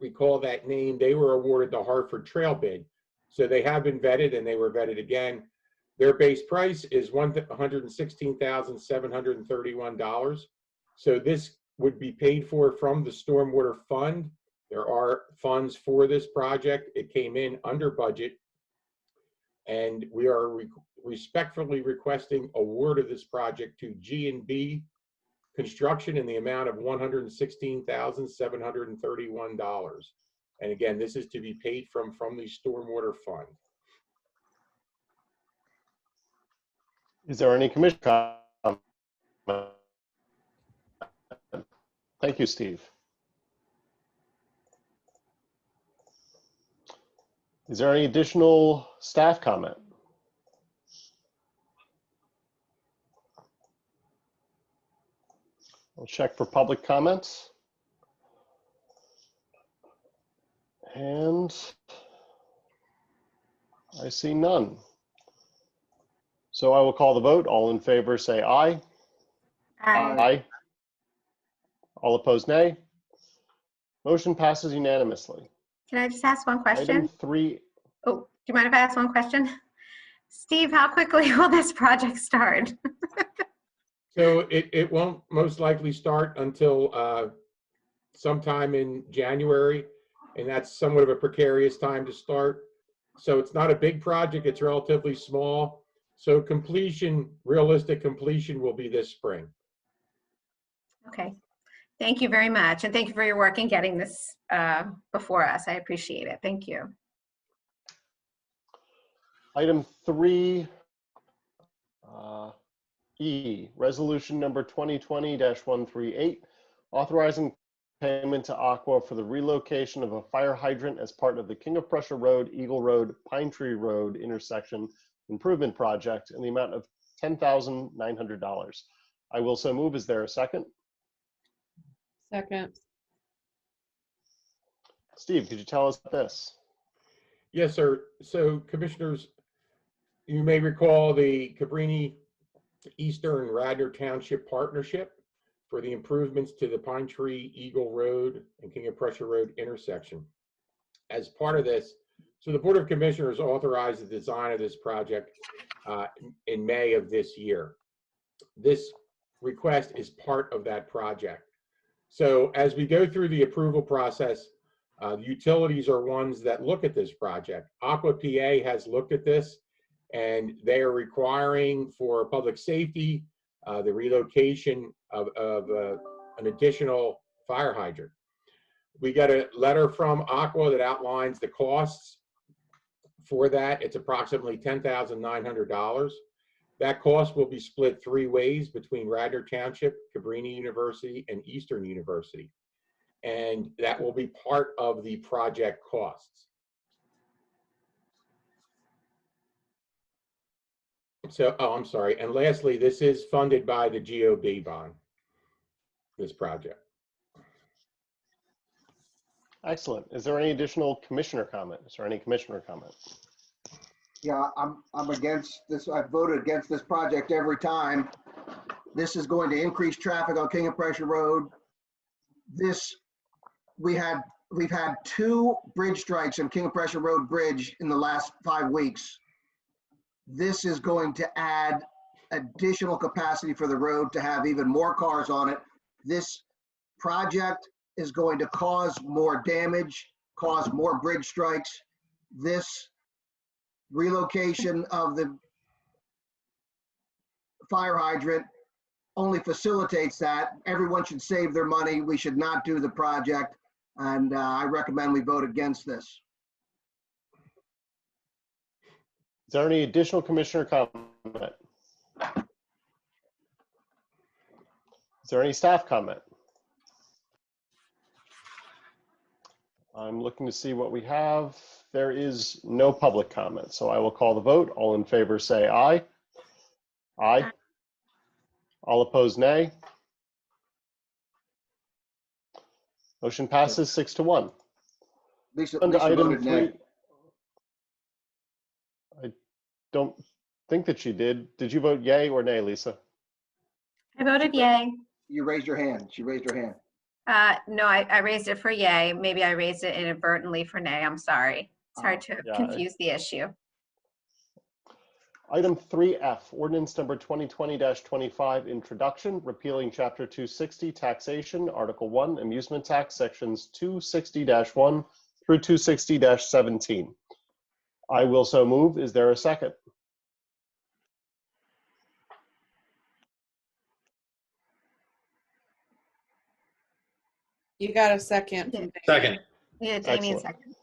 recall that name, they were awarded the Hartford Trail bid. So they have been vetted and they were vetted again. Their base price is $116,731. So this would be paid for from the Stormwater Fund. There are funds for this project. It came in under budget. And we are respectfully requesting award of this project to G&B Construction in the amount of $116,731. And again, this is to be paid from the Stormwater Fund. Is there any commission comment? Thank you, Steve. Is there any additional staff comment? I'll check for public comments. And I see none. So I will call the vote. All in favor say aye. Aye. All opposed, nay. Motion passes unanimously. Can I just ask one question? Item 3. Oh, do you mind if I ask one question? Steve, how quickly will this project start? So it won't most likely start until sometime in January, and that's somewhat of a precarious time to start. So it's not a big project, it's relatively small. So completion, realistic completion will be this spring. Okay, thank you very much. And thank you for your work in getting this before us. I appreciate it. Thank you. Item 3E, resolution number 2020-138, authorizing payment to Aqua for the relocation of a fire hydrant as part of the King of Prussia Road, Eagle Road, Pine Tree Road intersection improvement project in the amount of $10,900. I will so move. Is there a second? Second. Steve, could you tell us this? Yes, sir. So commissioners, you may recall the Cabrini Eastern Radnor Township Partnership for the improvements to the Pine Tree, Eagle Road, and King of Prussia Road intersection. As part of this, so the Board of Commissioners authorized the design of this project in May of this year. This request is part of that project. So as we go through the approval process, the utilities are ones that look at this project. Aqua PA has looked at this, and they are requiring for public safety the relocation of an additional fire hydrant. We got a letter from Aqua that outlines the costs for that. It's approximately $10,900. That cost will be split 3 ways between Radnor Township, Cabrini University, and Eastern University. And that will be part of the project costs. So, oh, I'm sorry. And lastly, this is funded by the GOB bond, this project. Excellent. Is there any additional commissioner comment? Is there any commissioner comment? Yeah, I'm against this. I've voted against this project every time. This is going to increase traffic on King of Prussia Road. We've had 2 bridge strikes on King of Prussia Road Bridge in the last 5 weeks. This is going to add additional capacity for the road to have even more cars on it. This project is going to cause more damage, cause more bridge strikes. This relocation of the fire hydrant only facilitates that. Everyone should save their money. We should not do the project. And I recommend we vote against this. Is there any additional commissioner comment? Is there any staff comment? I'm looking to see what we have. There is no public comment, so I will call the vote. All in favor say aye. Aye. All opposed, nay. Motion passes 6-1. Lisa On to item voted nay. 3. I don't think that she did. Did you vote yay or nay, Lisa? I voted yay. You raised your hand. She raised her hand. No, I raised it for yay. Maybe I raised it inadvertently for nay. I'm sorry. It's hard to Yeah, confuse the issue. Item 3F, ordinance number 2020-25, introduction, repealing chapter 260, taxation, article 1, amusement tax, sections 260-1 through 260-17. I will so move. Is there a second? You got a second. Yeah. Second. Yeah, Damien Excellent. second.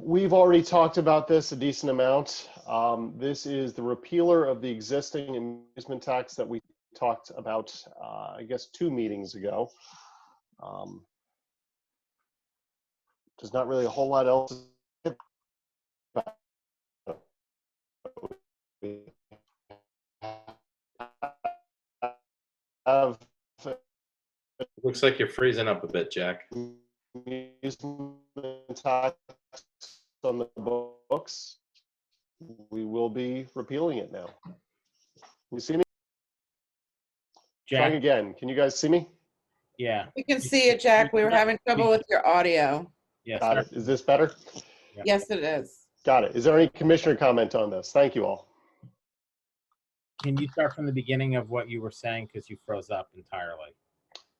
We've already talked about this a decent amount. This is the repealer of the existing amusement tax that we talked about, I guess, 2 meetings ago. There's not really a whole lot else to say about it. Have Looks like you're freezing up a bit, Jack. amusement tax on the books. We will be repealing it now. You see me? Trying Jack? again. Can you guys see me? Yeah. We can see it, Jack. We were having trouble with your audio. Yes. Got it. Is this better? Yeah. Yes, it is. Got it. Is there any commissioner comment on this? Thank you all. Can you start from the beginning of what you were saying because you froze up entirely?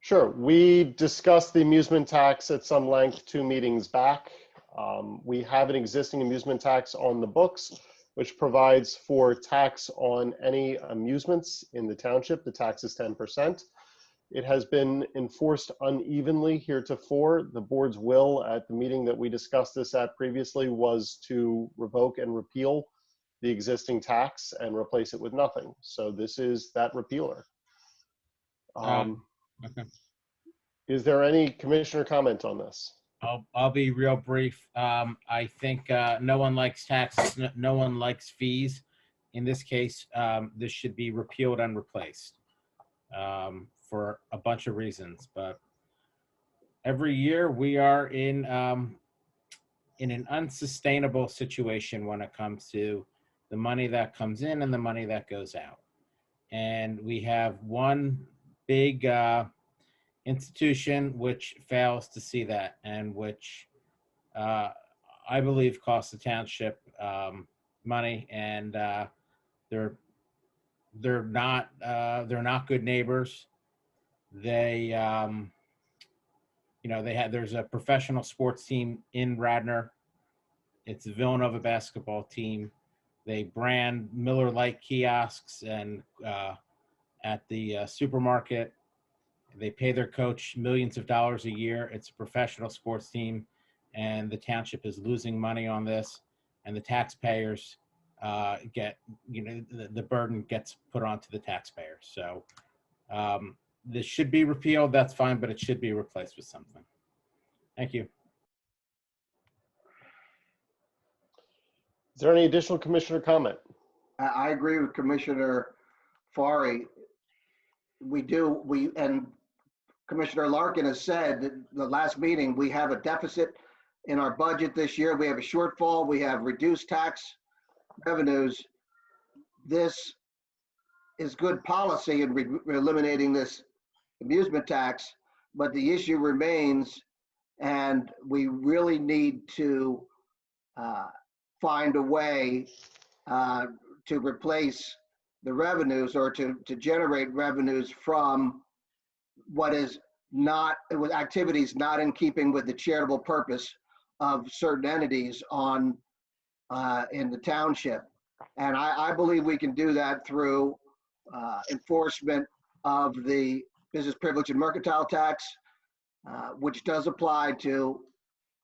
Sure. We discussed the amusement tax at some length 2 meetings back. We have an existing amusement tax on the books, which provides for tax on any amusements in the township. The tax is 10%. It has been enforced unevenly heretofore. The board's will at the meeting that we discussed this at previously was to revoke and repeal the existing tax and replace it with nothing. So this is that repealer. Okay. Is there any commissioner comment on this? I'll be real brief. I think no one likes taxes. No one likes fees. In this case, this should be repealed and replaced for a bunch of reasons. But every year we are in an unsustainable situation when it comes to the money that comes in and the money that goes out. And we have one big institution which fails to see that, and which I believe costs the township money, and they're not good neighbors. They there's a professional sports team in Radnor. It's the Villanova basketball team. They brand Miller Lite kiosks and at the supermarket. They pay their coach millions of dollars a year. It's a professional sports team, and the township is losing money on this, and the taxpayers get, the burden gets put onto the taxpayers. So this should be repealed. That's fine, but it should be replaced with something. Thank you. Is there any additional commissioner comment? I agree with Commissioner Fari. And Commissioner Larkin has said that the last meeting, we have a deficit in our budget this year. We have a shortfall. We have reduced tax revenues. This is good policy in eliminating this amusement tax, but the issue remains, and we really need to find a way to replace the revenues, or to generate revenues from what is not, with activities not in keeping with the charitable purpose of certain entities in the township. And I believe we can do that through enforcement of the business privilege and mercantile tax, which does apply to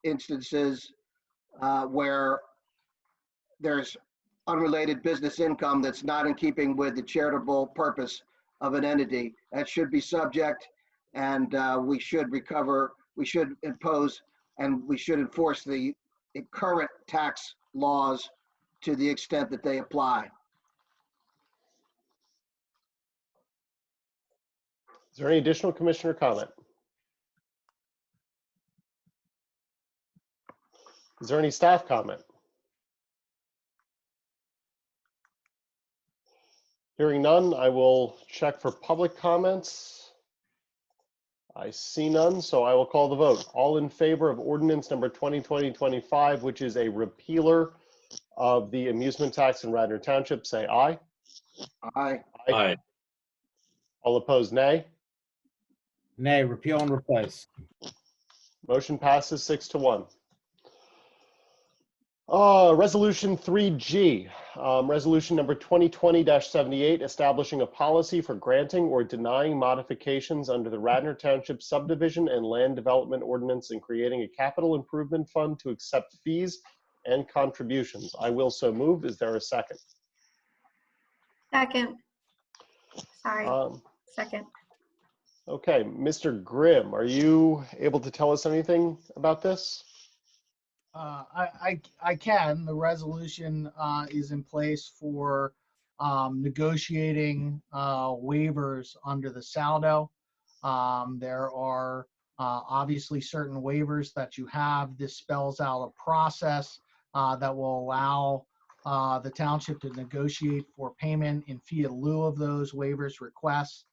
instances where there's unrelated business income that's not in keeping with the charitable purpose of an entity. That should be subject, and we should impose, and we should enforce the current tax laws to the extent that they apply. Is there any additional commissioner comment? Is there any staff comment? Hearing none, I will check for public comments. I see none, so I will call the vote. All in favor of ordinance number 2020-25, which is a repealer of the amusement tax in Radnor Township, say aye. Aye. Aye. All opposed, nay. Nay, repeal and replace. Motion passes 6-1. Resolution 3G, resolution number 2020-78, establishing a policy for granting or denying modifications under the Radnor Township subdivision and land development ordinance and creating a capital improvement fund to accept fees and contributions. I will so move. Is there a second? Second. Sorry, second. Okay, Mr. Grimm, are you able to tell us anything about this? I can. The resolution is in place for negotiating waivers under the saldo. There are obviously certain waivers that you have. This spells out a process that will allow the township to negotiate for payment in fee in lieu of those waivers requests.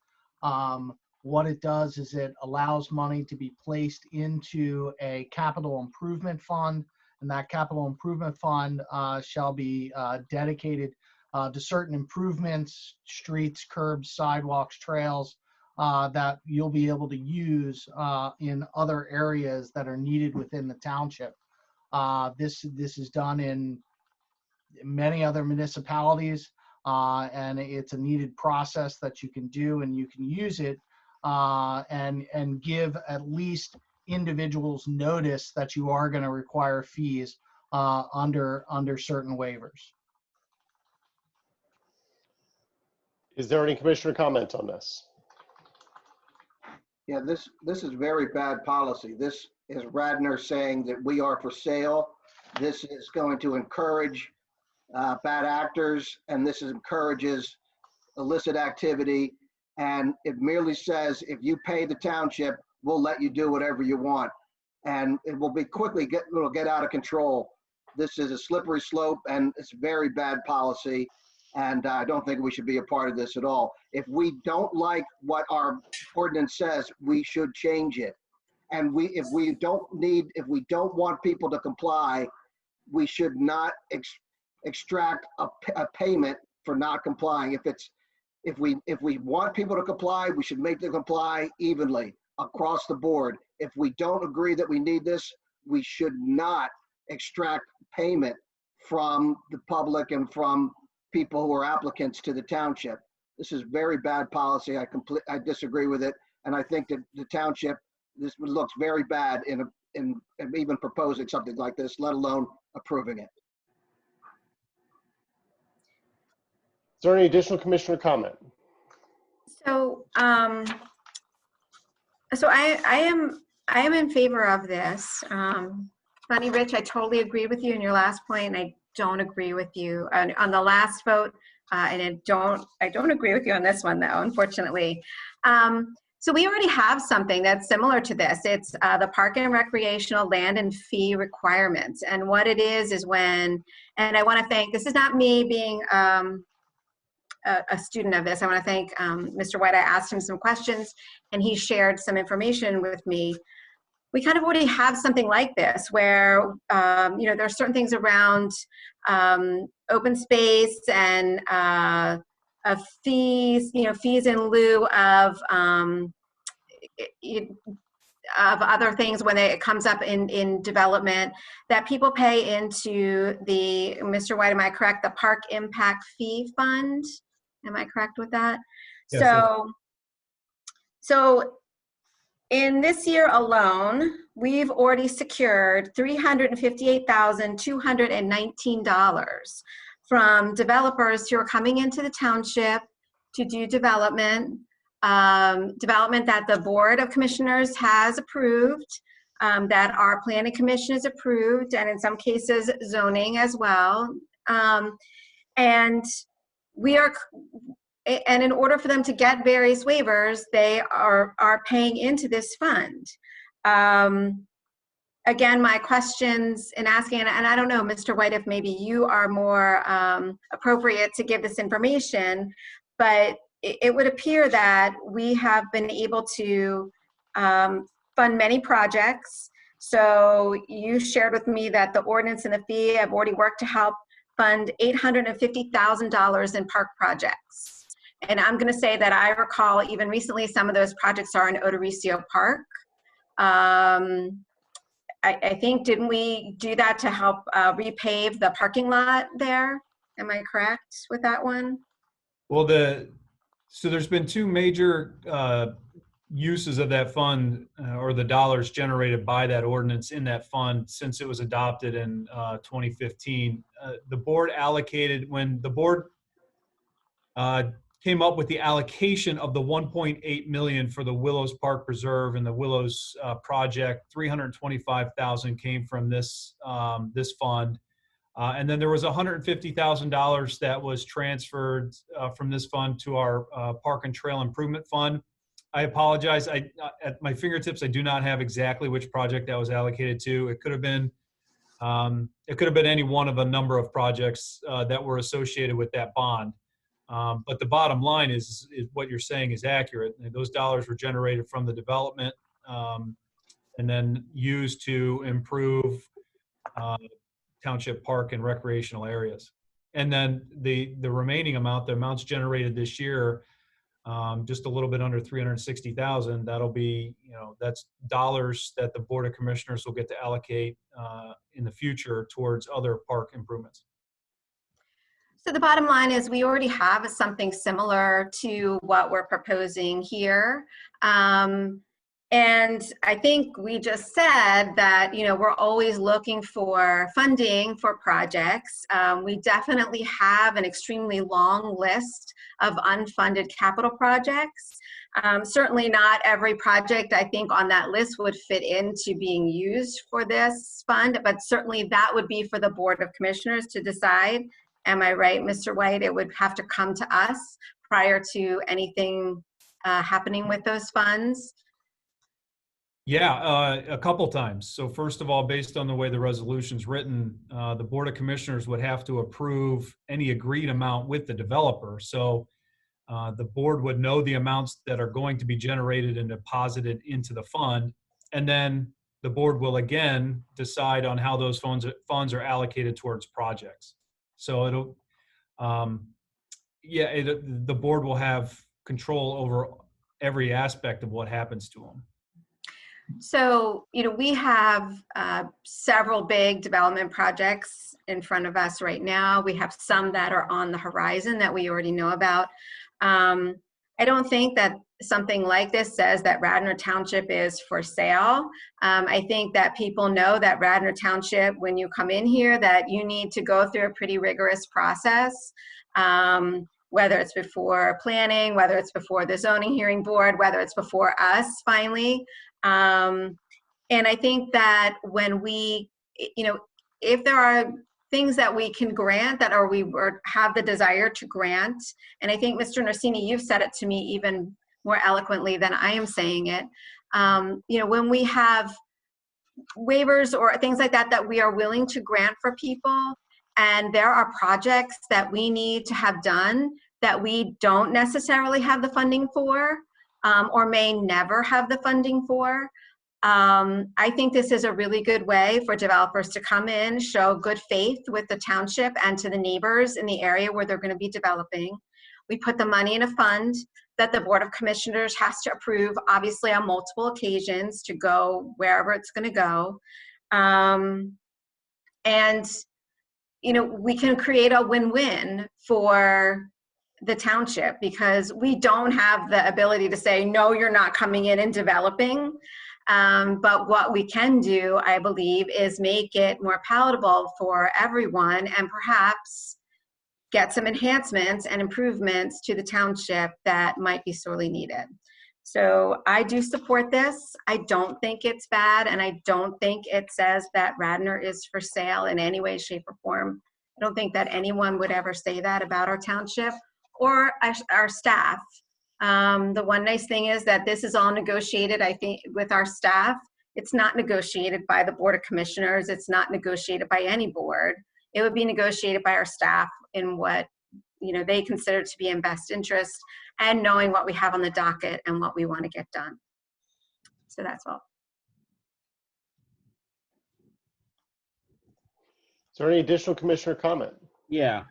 What it does is it allows money to be placed into a capital improvement fund, and that capital improvement fund shall be dedicated to certain improvements, streets, curbs, sidewalks, trails, that you'll be able to use in other areas that are needed within the township. This is done in many other municipalities, and it's a needed process that you can do, and you can use it and give at least individuals notice that you are going to require fees under certain waivers. Is there any commissioner comment on this? Yeah, this is very bad policy. This is Radnor saying that we are for sale. This is going to encourage bad actors, and this encourages illicit activity. And it merely says, if you pay the township, we'll let you do whatever you want. And it will be it'll get out of control. This is a slippery slope, and it's very bad policy. And I don't think we should be a part of this at all. If we don't like what our ordinance says, we should change it. And if we don't want people to comply, we should not extract a payment for not complying. If we want people to comply, we should make them comply evenly across the board. If we don't agree that we need this, we should not extract payment from the public and from people who are applicants to the township. This is very bad policy. I disagree with it, and I think that the township, this looks very bad in even proposing something like this, let alone approving it. Is there any additional commissioner comment? So, so I am in favor of this. Funny, Rich, I totally agree with you in your last point, and I don't agree with you on the last vote, and I don't agree with you on this one, though, unfortunately. So we already have something that's similar to this. It's the park and recreational land and fee requirements, and what it is when, and I want to thank, this is not me being a student of this. I want to thank Mr. White. I asked him some questions, and he shared some information with me. We kind of already have something like this where, there are certain things around open space and fees, fees in lieu of other things when it comes up in development that people pay into the, Mr. White, am I correct, the Park Impact Fee Fund? Am I correct with that? Yes, So in this year alone, we've already secured $358,219 from developers who are coming into the township to do development that the Board of Commissioners has approved, that our Planning Commission has approved, and in some cases zoning as well. And in order for them to get various waivers, they are paying into this fund. Again, my questions in asking, and I don't know, Mr. White, if maybe you are more appropriate to give this information, but it would appear that we have been able to fund many projects. So you shared with me that the ordinance and the fee have already worked to help fund $850,000 in park projects. And I'm going to say that I recall even recently some of those projects are in Odoricio Park. I think, didn't we do that to help repave the parking lot there? Am I correct with that one? well, so there's been two major uses of that fund, or the dollars generated by that ordinance in that fund since it was adopted in 2015. The board allocated, when the board came up with the allocation of the 1.8 million for the Willows Park Preserve and the Willows project, 325,000 came from this this fund. And then there was $150,000 that was transferred from this fund to our Park and Trail Improvement Fund. I apologize. At my fingertips, I do not have exactly which project that was allocated to. It could have been any one of a number of projects that were associated with that bond. But the bottom line is what you're saying is accurate. Those dollars were generated from the development and then used to improve township park and recreational areas. And then the remaining amount, the amounts generated this year, just a little bit under 360,000. That'll be, that's dollars that the Board of Commissioners will get to allocate in the future towards other park improvements. So the bottom line is we already have something similar to what we're proposing here. And I think we just said that, we're always looking for funding for projects. We definitely have an extremely long list of unfunded capital projects. Certainly not every project, I think, on that list would fit into being used for this fund, but certainly that would be for the Board of Commissioners to decide. Am I right, Mr. White? It would have to come to us prior to anything happening with those funds. Yeah, a couple times. So first of all, based on the way the resolution's written, the Board of Commissioners would have to approve any agreed amount with the developer. So the board would know the amounts that are going to be generated and deposited into the fund. And then the board will again decide on how those funds are allocated towards projects. So the board will have control over every aspect of what happens to them. So, we have several big development projects in front of us right now. We have some that are on the horizon that we already know about. I don't think that something like this says that Radnor Township is for sale. I think that people know that Radnor Township, when you come in here, that you need to go through a pretty rigorous process, whether it's before planning, whether it's before the zoning hearing board, whether it's before us finally. And I think that when we, if there are things that we can grant that we have the desire to grant, and I think Mr. Norsini, you've said it to me even more eloquently than I am saying it. When we have waivers or things like that that we are willing to grant for people, and there are projects that we need to have done that we don't necessarily have the funding for, or may never have the funding for. I think this is a really good way for developers to come in, show good faith with the township and to the neighbors in the area where they're going to be developing. We put the money in a fund that the Board of Commissioners has to approve, obviously on multiple occasions, to go wherever it's going to go. And we can create a win-win for the township, because we don't have the ability to say, no, you're not coming in and developing. But what we can do, I believe, is make it more palatable for everyone and perhaps get some enhancements and improvements to the township that might be sorely needed. So I do support this. I don't think it's bad, and I don't think it says that Radnor is for sale in any way, shape, or form. I don't think that anyone would ever say that about our township or our staff. The one nice thing is that this is all negotiated, I think, with our staff. It's not negotiated by the Board of Commissioners. It's not negotiated by any board. It would be negotiated by our staff in what they consider to be in best interest, and knowing what we have on the docket and what we want to get done. So that's all. Is there any additional commissioner comment? Yeah.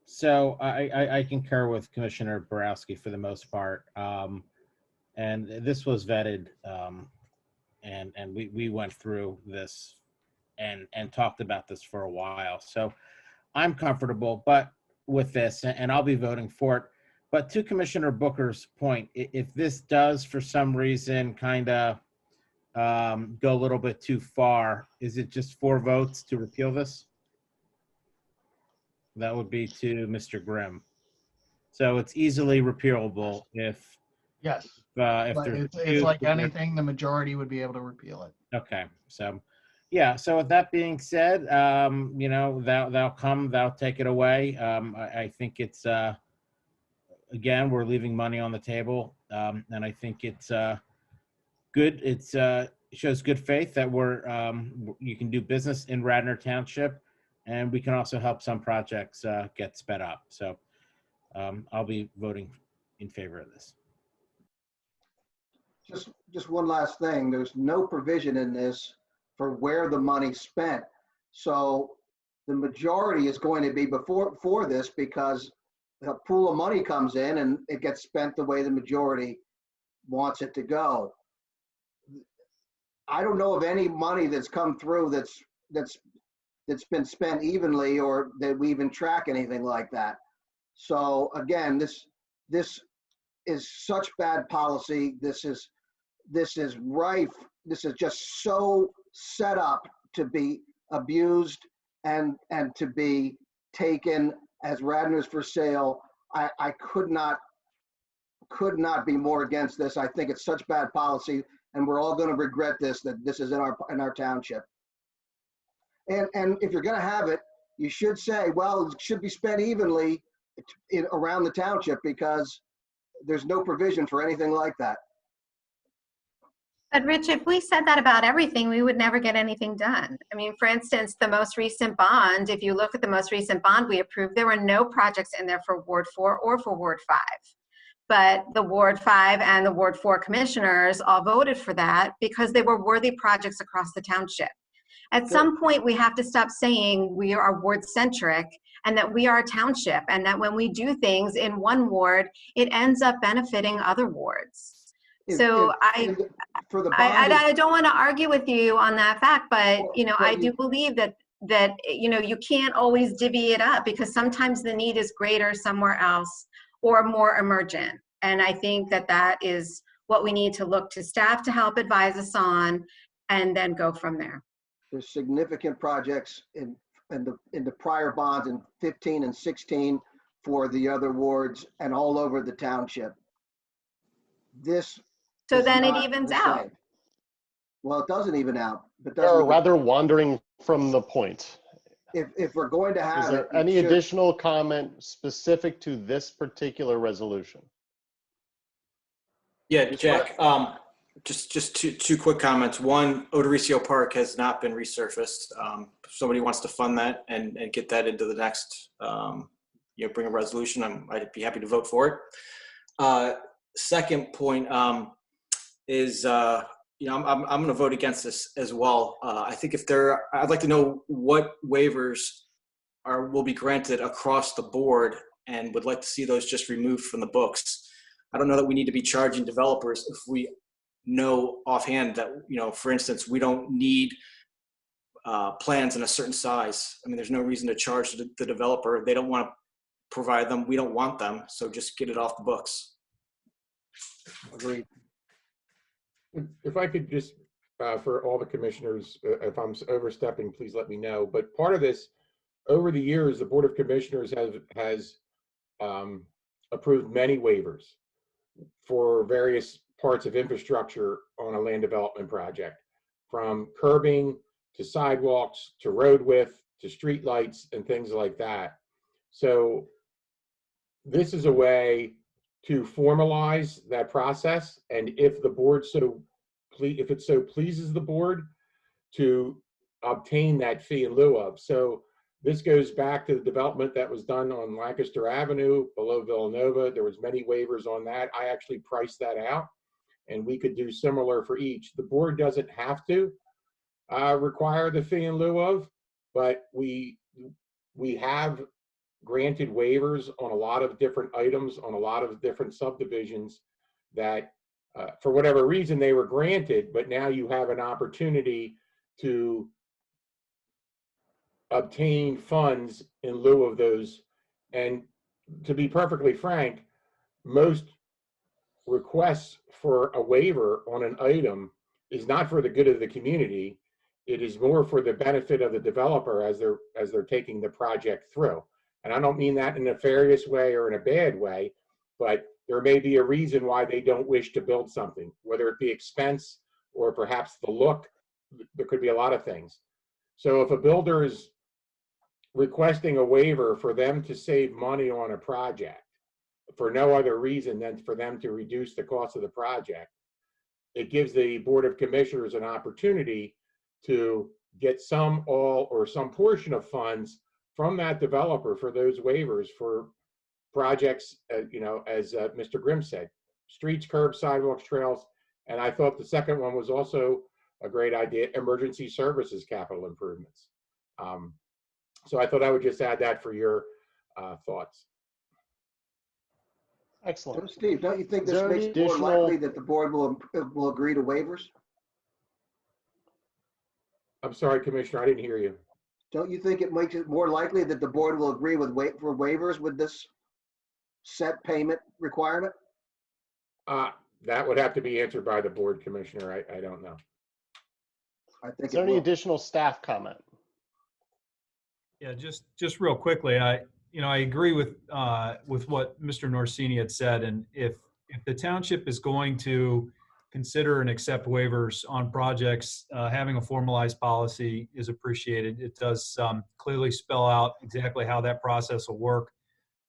So I concur with Commissioner Borowski for the most part. And this was vetted, and we went through this and talked about this for a while. So I'm comfortable with this, and I'll be voting for it. But to Commissioner Booker's point, if this does for some reason kind of go a little bit too far, is it just 4 votes to repeal this? That would be to Mr. Grimm. So it's easily repealable if Yes, if but there's it's like anything, the majority would be able to repeal it. Okay, so yeah. So with that being said, thou come, thou take it away. I think it's again, we're leaving money on the table, and I think it's good. It shows good faith that you can do business in Radnor Township, and we can also help some projects get sped up. So I'll be voting in favor of this. Just one last thing. There's no provision in this for where the money's spent. So the majority is going to be for this, because a pool of money comes in and it gets spent the way the majority wants it to go. I don't know of any money that's come through that's been spent evenly, or that we even track anything like that. So again, this is such bad policy. This is rife. This is just so set up to be abused and to be taken as Radnor's for sale. I could not be more against this. I think it's such bad policy, and we're all going to regret that this is in our township. And if you're going to have it, you should say, well, it should be spent evenly around the township, because there's no provision for anything like that. But Rich, if we said that about everything, we would never get anything done. I mean, for instance, the most recent bond, if you look at the most recent bond we approved, there were no projects in there for Ward 4 or for Ward 5. But the Ward 5 and the Ward 4 commissioners all voted for that because they were worthy projects across the township. At some point, we have to stop saying we are ward-centric and that we are a township, and that when we do things in one ward, it ends up benefiting other wards. So I don't want to argue with you on that fact, but I do believe that you can't always divvy it up, because sometimes the need is greater somewhere else or more emergent. And I think that is what we need to look to staff to help advise us on, and then go from there. There's significant projects in the prior bonds in 15 and 16 for the other wards and all over the township. So then it evens out. Well, it doesn't even out. But Or rather wandering from the point. If we're going to have Is there any additional comment specific to this particular resolution? Yeah, Jack, just two quick comments. One, Odoricio Park has not been resurfaced. If somebody wants to fund that and get that into the next, bring a resolution, I'd be happy to vote for it. Second point is, I'm going to vote against this as well. I think I'd like to know what waivers will be granted across the board, and would like to see those just removed from the books. I don't know that we need to be charging developers if we know offhand that, for instance, we don't need plans in a certain size. I mean, there's no reason to charge the developer. They don't want to provide them. We don't want them, so just get it off the books. Agreed. If I could just, for all the commissioners, if I'm overstepping, please let me know. But part of this, over the years, the Board of Commissioners has approved many waivers for various parts of infrastructure on a land development project, from curbing to sidewalks to road width to street lights and things like that. So this is a way to formalize that process, and if the board if it so pleases the board, to obtain that fee in lieu of. So this goes back to the development that was done on Lancaster Avenue below Villanova. There was many waivers on that. I actually priced that out, and we could do similar for each. The board doesn't have to require the fee in lieu of, but we have granted waivers on a lot of different items, on a lot of different subdivisions that for whatever reason they were granted, but now you have an opportunity to obtain funds in lieu of those. And to be perfectly frank, most requests for a waiver on an item is not for the good of the community. It is more for the benefit of the developer as they're taking the project through. And I don't mean that in a nefarious way or in a bad way, but there may be a reason why they don't wish to build something, whether it be expense or perhaps the look. There could be a lot of things. So if a builder is requesting a waiver for them to save money on a project for no other reason than for them to reduce the cost of the project, it gives the Board of Commissioners an opportunity to get some, all, or some portion of funds from that developer for those waivers for projects, you know, as Mr. Grimm said, streets, curbs, sidewalks, trails. And I thought the second one was also a great idea, emergency services capital improvements. So I thought I would just add that for your thoughts. Excellent. So Steve, don't you think Is this there makes any it more additional- likely that the board will agree to waivers? I'm sorry, Commissioner, I didn't hear you. Don't you think it makes it more likely that the board will agree with for waivers with this set payment requirement? That would have to be answered by the board, Commissioner. I don't know. I think Is there it any will. additional staff comment? Yeah, just real quickly, I agree with what Mr. Norsini had said, and if the township is going to consider and accept waivers on projects, having a formalized policy is appreciated. It does clearly spell out exactly how that process will work,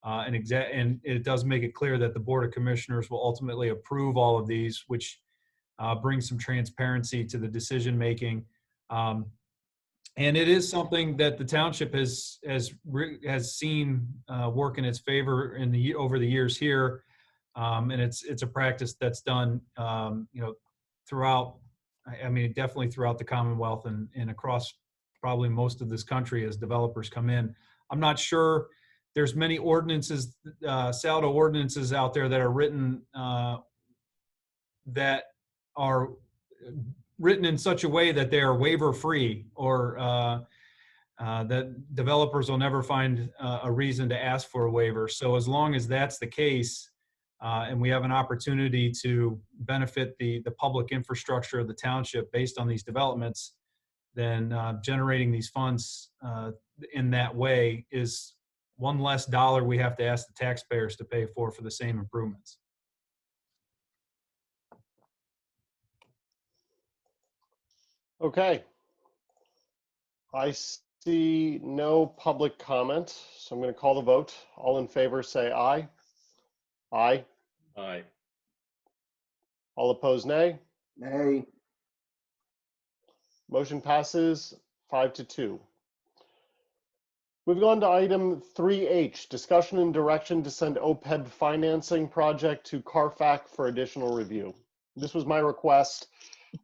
and it does make it clear that the Board of Commissioners will ultimately approve all of these, which brings some transparency to the decision making. And it is something that the township has seen work in its favor over the years here, and it's a practice that's done throughout. I mean, definitely throughout the Commonwealth and across probably most of this country as developers come in. I'm not sure there's many ordinances, SALDO ordinances out there that are written in such a way that they are waiver free, or that developers will never find a reason to ask for a waiver. So as long as that's the case, and we have an opportunity to benefit the public infrastructure of the township based on these developments, then generating these funds in that way is one less dollar we have to ask the taxpayers to pay for the same improvements. Okay. I see no public comment, so I'm going to call the vote. All in favor, say aye. Aye. Aye. All opposed, nay. Nay. Motion passes 5-2. Moving on to item 3H, discussion and direction to send OPEB financing project to CARFAC for additional review. This was my request.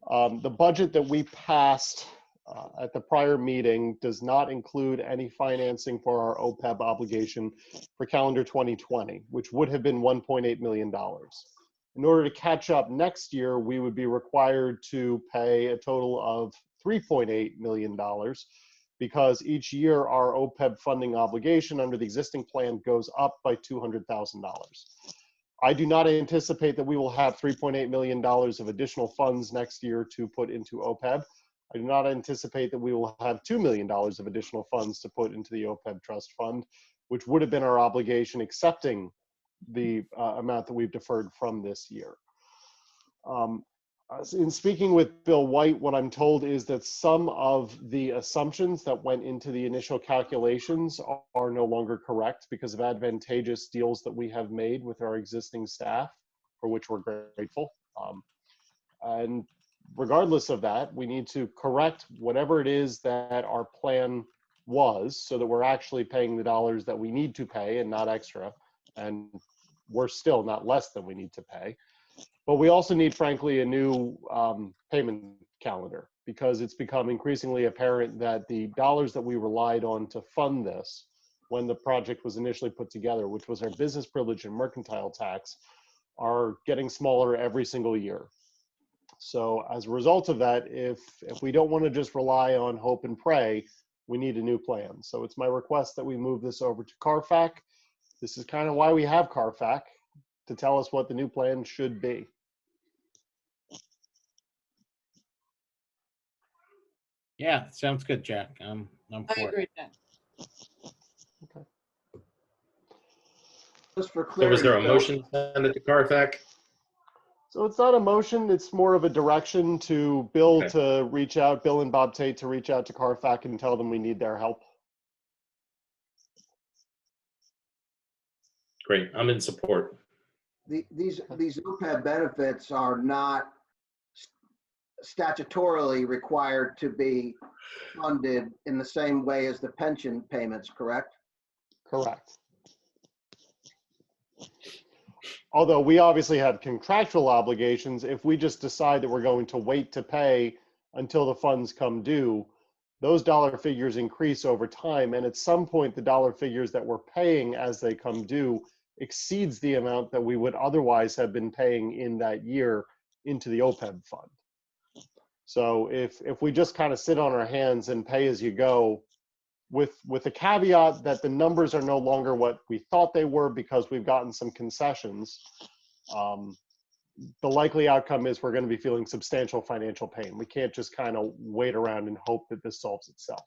The budget that we passed at the prior meeting does not include any financing for our OPEB obligation for calendar 2020, which would have been $1.8 million. In order to catch up next year, we would be required to pay a total of $3.8 million, because each year our OPEB funding obligation under the existing plan goes up by $200,000. I do not anticipate that we will have $3.8 million of additional funds next year to put into OPEB. I do not anticipate that we will have $2 million of additional funds to put into the OPEB trust fund, which would have been our obligation accepting the amount that we've deferred from this year. In speaking with Bill White, what I'm told is that some of the assumptions that went into the initial calculations are no longer correct because of advantageous deals that we have made with our existing staff, for which we're grateful. And regardless of that, we need to correct whatever it is that our plan was so that we're actually paying the dollars that we need to pay and not extra. And we're still not less than we need to pay. But we also need, frankly, a new payment calendar because it's become increasingly apparent that the dollars that we relied on to fund this when the project was initially put together, which was our business privilege and mercantile tax, are getting smaller every single year. So as a result of that, if we don't want to just rely on hope and pray, we need a new plan. So it's my request that we move this over to CARFAC. This is kind of why we have CARFAC, to tell us what the new plan should be. Yeah, sounds good, Jack. I'm I for it. agree with that. Okay. Just for So clarity. was there a Bill, motion to send it to Carfac? So it's not a motion, it's more of a direction to Bill to reach out, Bill and Bob Tate to reach out to CARFAC and tell them we need their help. Great, I'm in support. These OPEB benefits are not statutorily required to be funded in the same way as the pension payments, correct? Correct. Although we obviously have contractual obligations, if we just decide that we're going to wait to pay until the funds come due, those dollar figures increase over time. And at some point, the dollar figures that we're paying as they come due exceeds the amount that we would otherwise have been paying in that year into the OPEB fund. So if we just kind of sit on our hands and pay as you go, with the caveat that the numbers are no longer what we thought they were because we've gotten some concessions, the likely outcome is we're going to be feeling substantial financial pain. We can't just kind of wait around and hope that this solves itself.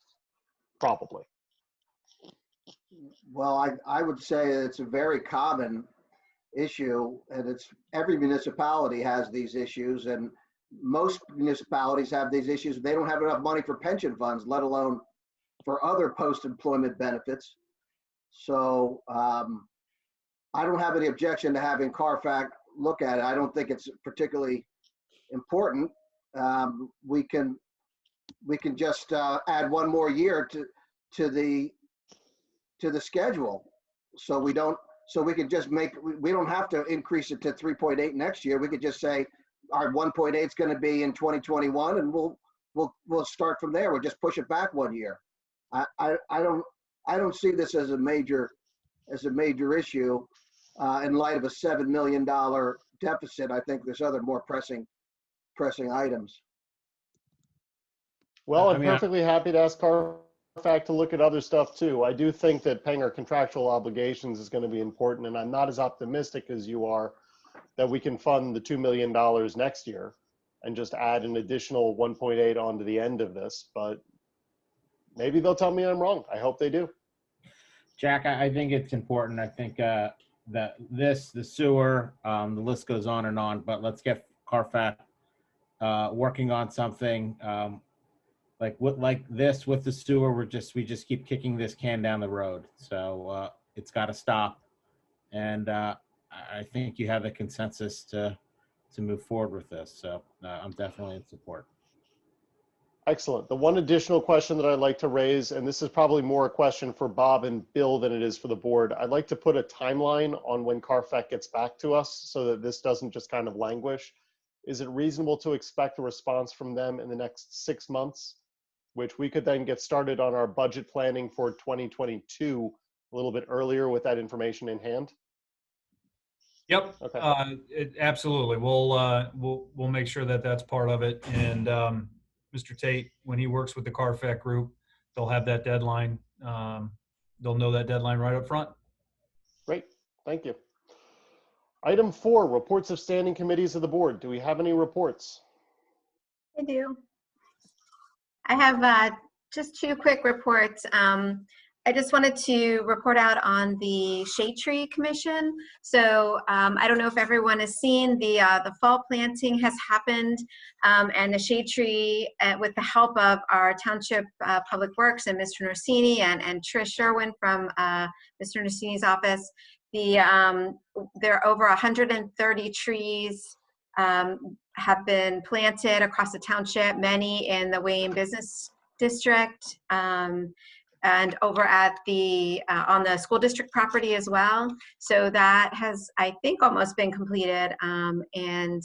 Probably. Well, I would say it's a very common issue, and it's every municipality has these issues, and most municipalities have these issues. They don't have enough money for pension funds, let alone for other post-employment benefits. So I don't have any objection to having CARFAC look at it. I don't think it's particularly important. We can just add one more year to the schedule, so we can just we don't have to increase it to 3.8 next year. We could just say our 1.8 is going to be in 2021, and we'll start from there. We'll just push it back 1 year. I don't see this as a major issue in light of a $7 million deficit. I think there's other more pressing items. Well, I I'm mean, perfectly happy to ask CARFAC to look at other stuff too. I do think that paying our contractual obligations is going to be important, and I'm not as optimistic as you are that we can fund the $2 million next year and just add an additional 1.8 onto the end of this, but maybe they'll tell me I'm wrong. I hope they do. Jack, I think it's important. I think that the sewer, the list goes on and on, but let's get CARFAC working on something like this with the sewer. We just keep kicking this can down the road. So it's got to stop. And I think you have the consensus to move forward with this. So I'm definitely in support. Excellent. The one additional question that I'd like to raise, and this is probably more a question for Bob and Bill than it is for the board. I'd like to put a timeline on when CARFAC gets back to us so that this doesn't just kind of languish. Is it reasonable to expect a response from them in the next 6 months, which we could then get started on our budget planning for 2022 a little bit earlier with that information in hand? Yep. Okay. Absolutely. We'll make sure that that's part of it. And Mr. Tate, when he works with the CARFAC group, they'll have that deadline. They'll know that deadline right up front. Great, thank you. Item 4, reports of standing committees of the board. Do we have any reports? I do. I have just 2 quick reports. I just wanted to report out on the Shade Tree Commission. So I don't know if everyone has seen the fall planting has happened, and the shade tree, with the help of our Township Public Works and Mr. Norsini and Trish Sherwin from Mr. Norsini's office, there are over 130 trees have been planted across the township, many in the Wayne Business District, and over at the on the school district property as well. So that has, I think, almost been completed, and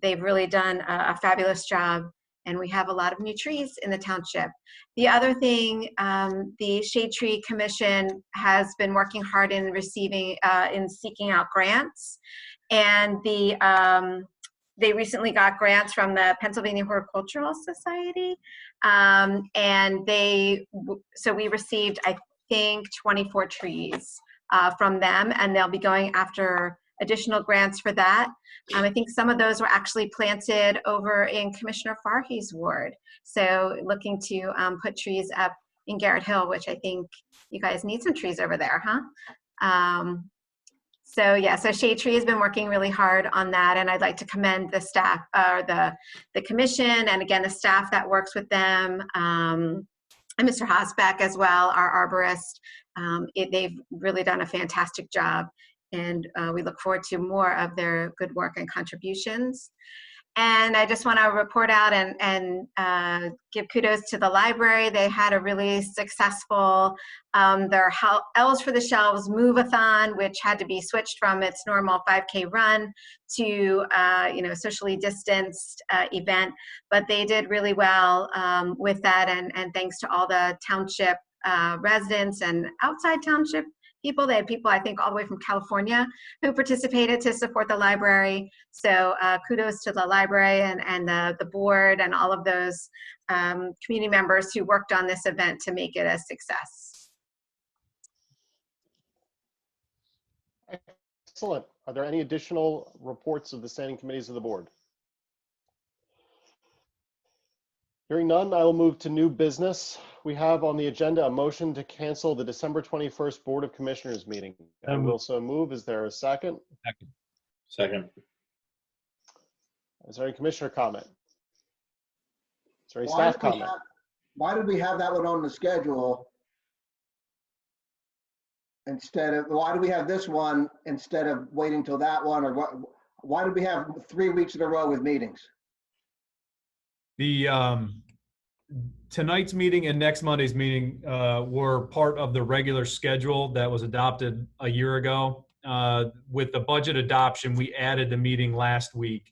they've really done a fabulous job. And we have a lot of new trees in the township. The other thing, the Shade Tree Commission has been working hard in receiving, in seeking out grants, and they recently got grants from the Pennsylvania Horticultural Society, and so we received, I think, 24 trees from them, and they'll be going after additional grants for that. I think some of those were actually planted over in Commissioner Farhi's ward. So looking to put trees up in Garrett Hill, which I think you guys need some trees over there, huh? So yeah, so Shade Tree has been working really hard on that, and I'd like to commend the staff, the commission, and again, the staff that works with them, and Mr. Hosbeck as well, our arborist. They've really done a fantastic job, and we look forward to more of their good work and contributions. And I just want to report out and give kudos to the library. They had a really successful, their Elves for the Shelves Move-a-thon, which had to be switched from its normal 5K run to, socially distanced event. But they did really well with that, and thanks to all the township residents and outside township people. They had people, I think, all the way from California who participated to support the library. So kudos to the library and the board and all of those community members who worked on this event to make it a success. Excellent. Are there any additional reports of the standing committees of the board? Hearing none, I will move to new business. We have on the agenda a motion to cancel the December 21st Board of Commissioners meeting. I will so move. Is there a second? Second. Is there any commissioner comment? Is there any staff comment? Why did we have that one on the schedule instead of, why do we have this one instead of waiting till that one? Or what? Why did we have 3 weeks in a row with meetings? The tonight's meeting and next Monday's meeting were part of the regular schedule that was adopted a year ago. With the budget adoption, we added the meeting last week.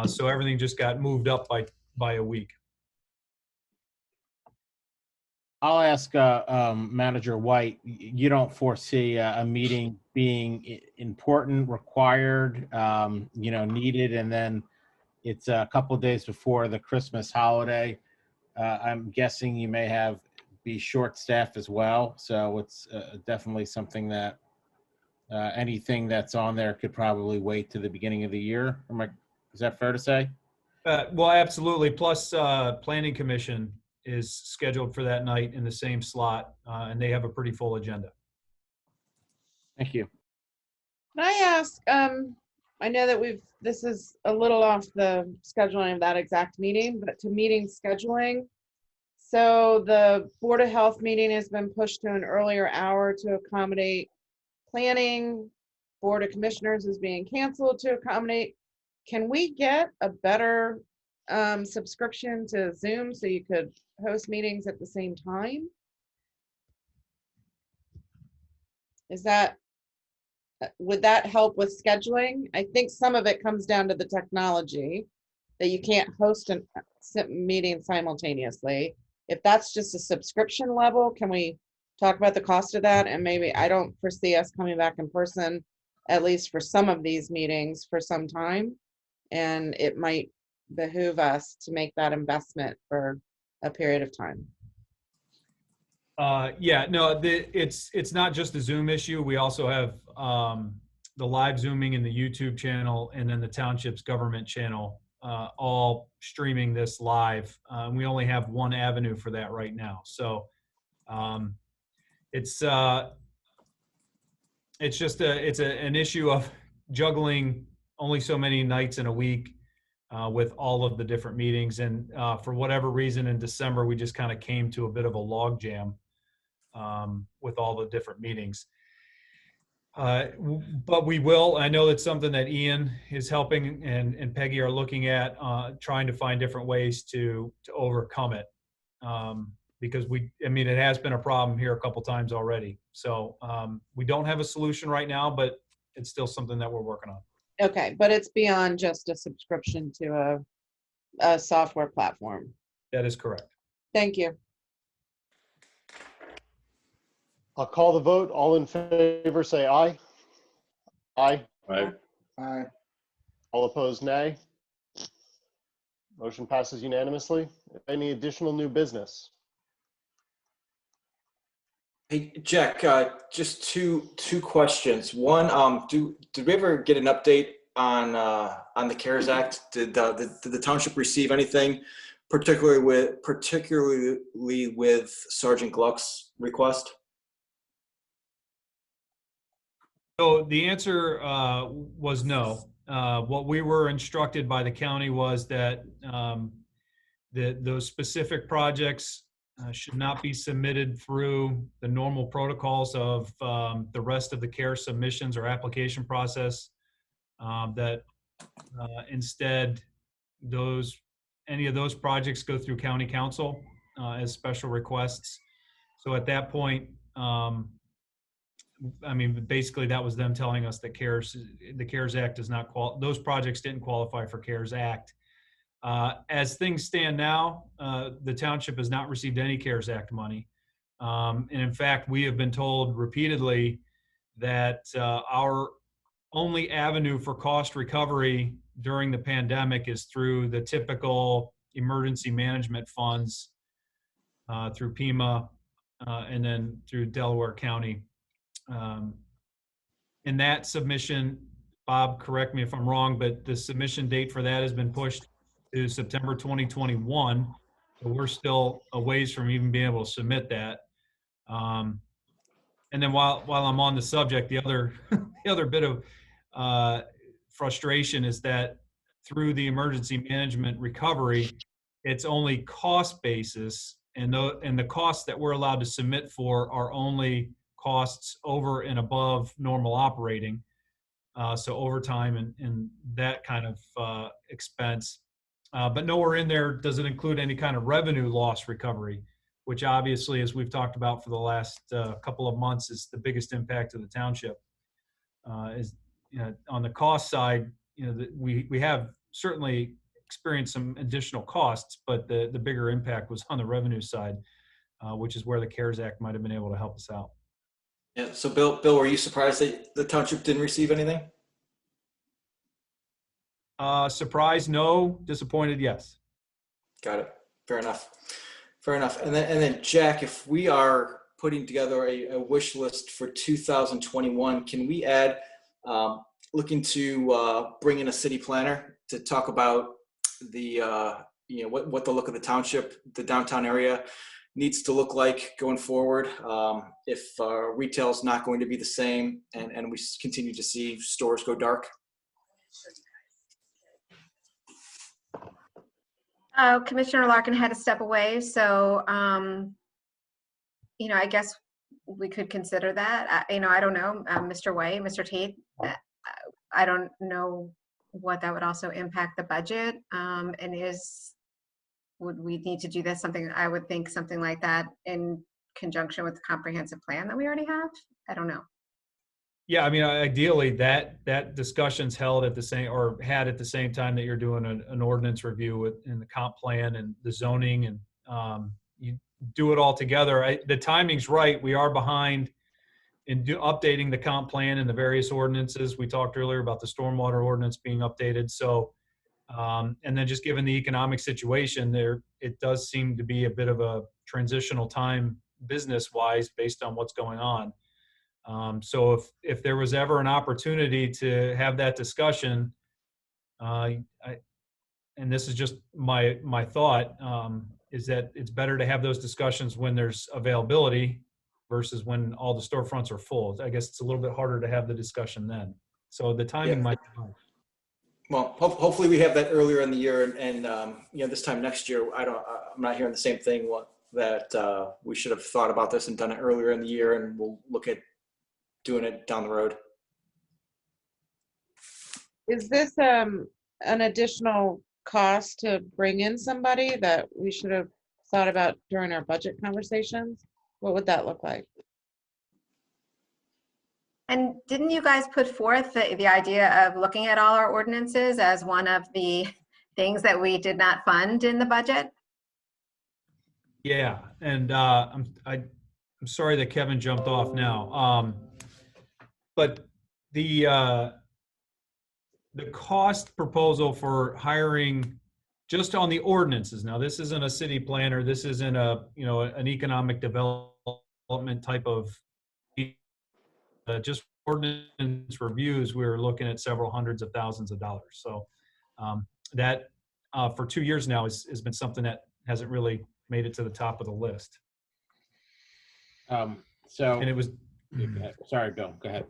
So everything just got moved up by a week. I'll ask Manager White, you don't foresee a meeting being important, required, needed, and then it's a couple of days before the Christmas holiday. I'm guessing you may be short-staffed as well, so it's definitely something that anything that's on there could probably wait to the beginning of the year. Is that fair to say? Well, absolutely. Plus, Planning Commission is scheduled for that night in the same slot, and they have a pretty full agenda. Thank you. Can I ask, I know that this is a little off the scheduling of that exact meeting, but to meeting scheduling. So the Board of Health meeting has been pushed to an earlier hour to accommodate planning. Board of Commissioners is being canceled to accommodate. Can we get a better subscription to Zoom so you could host meetings at the same time? Would that help with scheduling? I think some of it comes down to the technology that you can't host a meeting simultaneously. If that's just a subscription level, can we talk about the cost of that? And maybe I don't foresee us coming back in person, at least for some of these meetings for some time. And it might behoove us to make that investment for a period of time. Yeah, no, it's not just a Zoom issue. We also have the live Zooming in the YouTube channel and then the Township's government channel, all streaming this live. We only have one avenue for that right now. So it's just an issue of juggling only so many nights in a week with all of the different meetings. And for whatever reason in December, we just kind of came to a bit of a log jam with all the different meetings. But we will, I know that's something that Ian is helping and Peggy are looking at, trying to find different ways to overcome it. Because it has been a problem here a couple times already. So we don't have a solution right now, but it's still something that we're working on. Okay, but it's beyond just a subscription to a software platform. That is correct. Thank you. I'll call the vote. All in favor, say aye. Aye. Right? Aye. All opposed, nay. Motion passes unanimously. Any additional new business? Hey, Jack, just two questions. One, did we ever get an update on the CARES Act? Did the township receive anything, particularly with Sergeant Gluck's request? So the answer was no. What we were instructed by the county was that those specific projects should not be submitted through the normal protocols of the rest of the CARE submissions or application process. That instead, any of those projects go through county council as special requests. So at that point, basically that was them telling us that the CARES Act does not those projects didn't qualify for CARES Act. As things stand now, the township has not received any CARES Act money. And in fact, we have been told repeatedly that our only avenue for cost recovery during the pandemic is through the typical emergency management funds through PEMA and then through Delaware County. In that submission, Bob, correct me if I'm wrong, but the submission date for that has been pushed to September 2021. So we're still a ways from even being able to submit that. And then while I'm on the subject, the other bit of frustration is that through the emergency management recovery, it's only cost basis, and the costs that we're allowed to submit for are only costs over and above normal operating. So overtime and that kind of expense. But nowhere in there does it include any kind of revenue loss recovery, which obviously, as we've talked about for the last couple of months, is the biggest impact to the township. On the cost side, we have certainly experienced some additional costs, but the bigger impact was on the revenue side, which is where the CARES Act might have been able to help us out. Yeah. So Bill, were you surprised that the township didn't receive anything? Surprised, no. Disappointed, yes. Got it. Fair enough. And then Jack, if we are putting together a wish list for 2021, can we add looking to bring in a city planner to talk about the what the look of the township, the downtown area needs to look like going forward if retail is not going to be the same and we continue to see stores go dark? Commissioner Larkin had to step away, so I guess we could consider that. I don't know, Mr. White, Mr. Tate. I don't know what that would also impact the budget. Would we need to do this? Something I would think something like that in conjunction with the comprehensive plan that we already have. I don't know. Yeah, ideally that discussion's held at the same or had at the same time that you're doing an ordinance review in the comp plan and the zoning, and you do it all together. The timing's right. We are behind in updating the comp plan and the various ordinances. We talked earlier about the stormwater ordinance being updated. So, and then just given the economic situation there, it does seem to be a bit of a transitional time business-wise based on what's going on. So if there was ever an opportunity to have that discussion, and this is just my thought, is that it's better to have those discussions when there's availability versus when all the storefronts are full. I guess it's a little bit harder to have the discussion then. So the timing Yeah. might be hard. Well, hopefully we have that earlier in the year, and this time next year, I'm not hearing the same thing. That we should have thought about this and done it earlier in the year, and we'll look at doing it down the road. Is this an additional cost to bring in somebody that we should have thought about during our budget conversations? What would that look like? And didn't you guys put forth the idea of looking at all our ordinances as one of the things that we did not fund in the budget? Yeah, and I'm sorry that Kevin jumped off now. But the cost proposal for hiring just on the ordinances. Now, this isn't a city planner. This isn't an economic development type of just ordinance reviews. We were looking at several hundreds of thousands of dollars. So that for 2 years now has been something that hasn't really made it to the top of the list. So, And it was, sorry, Bill, go ahead.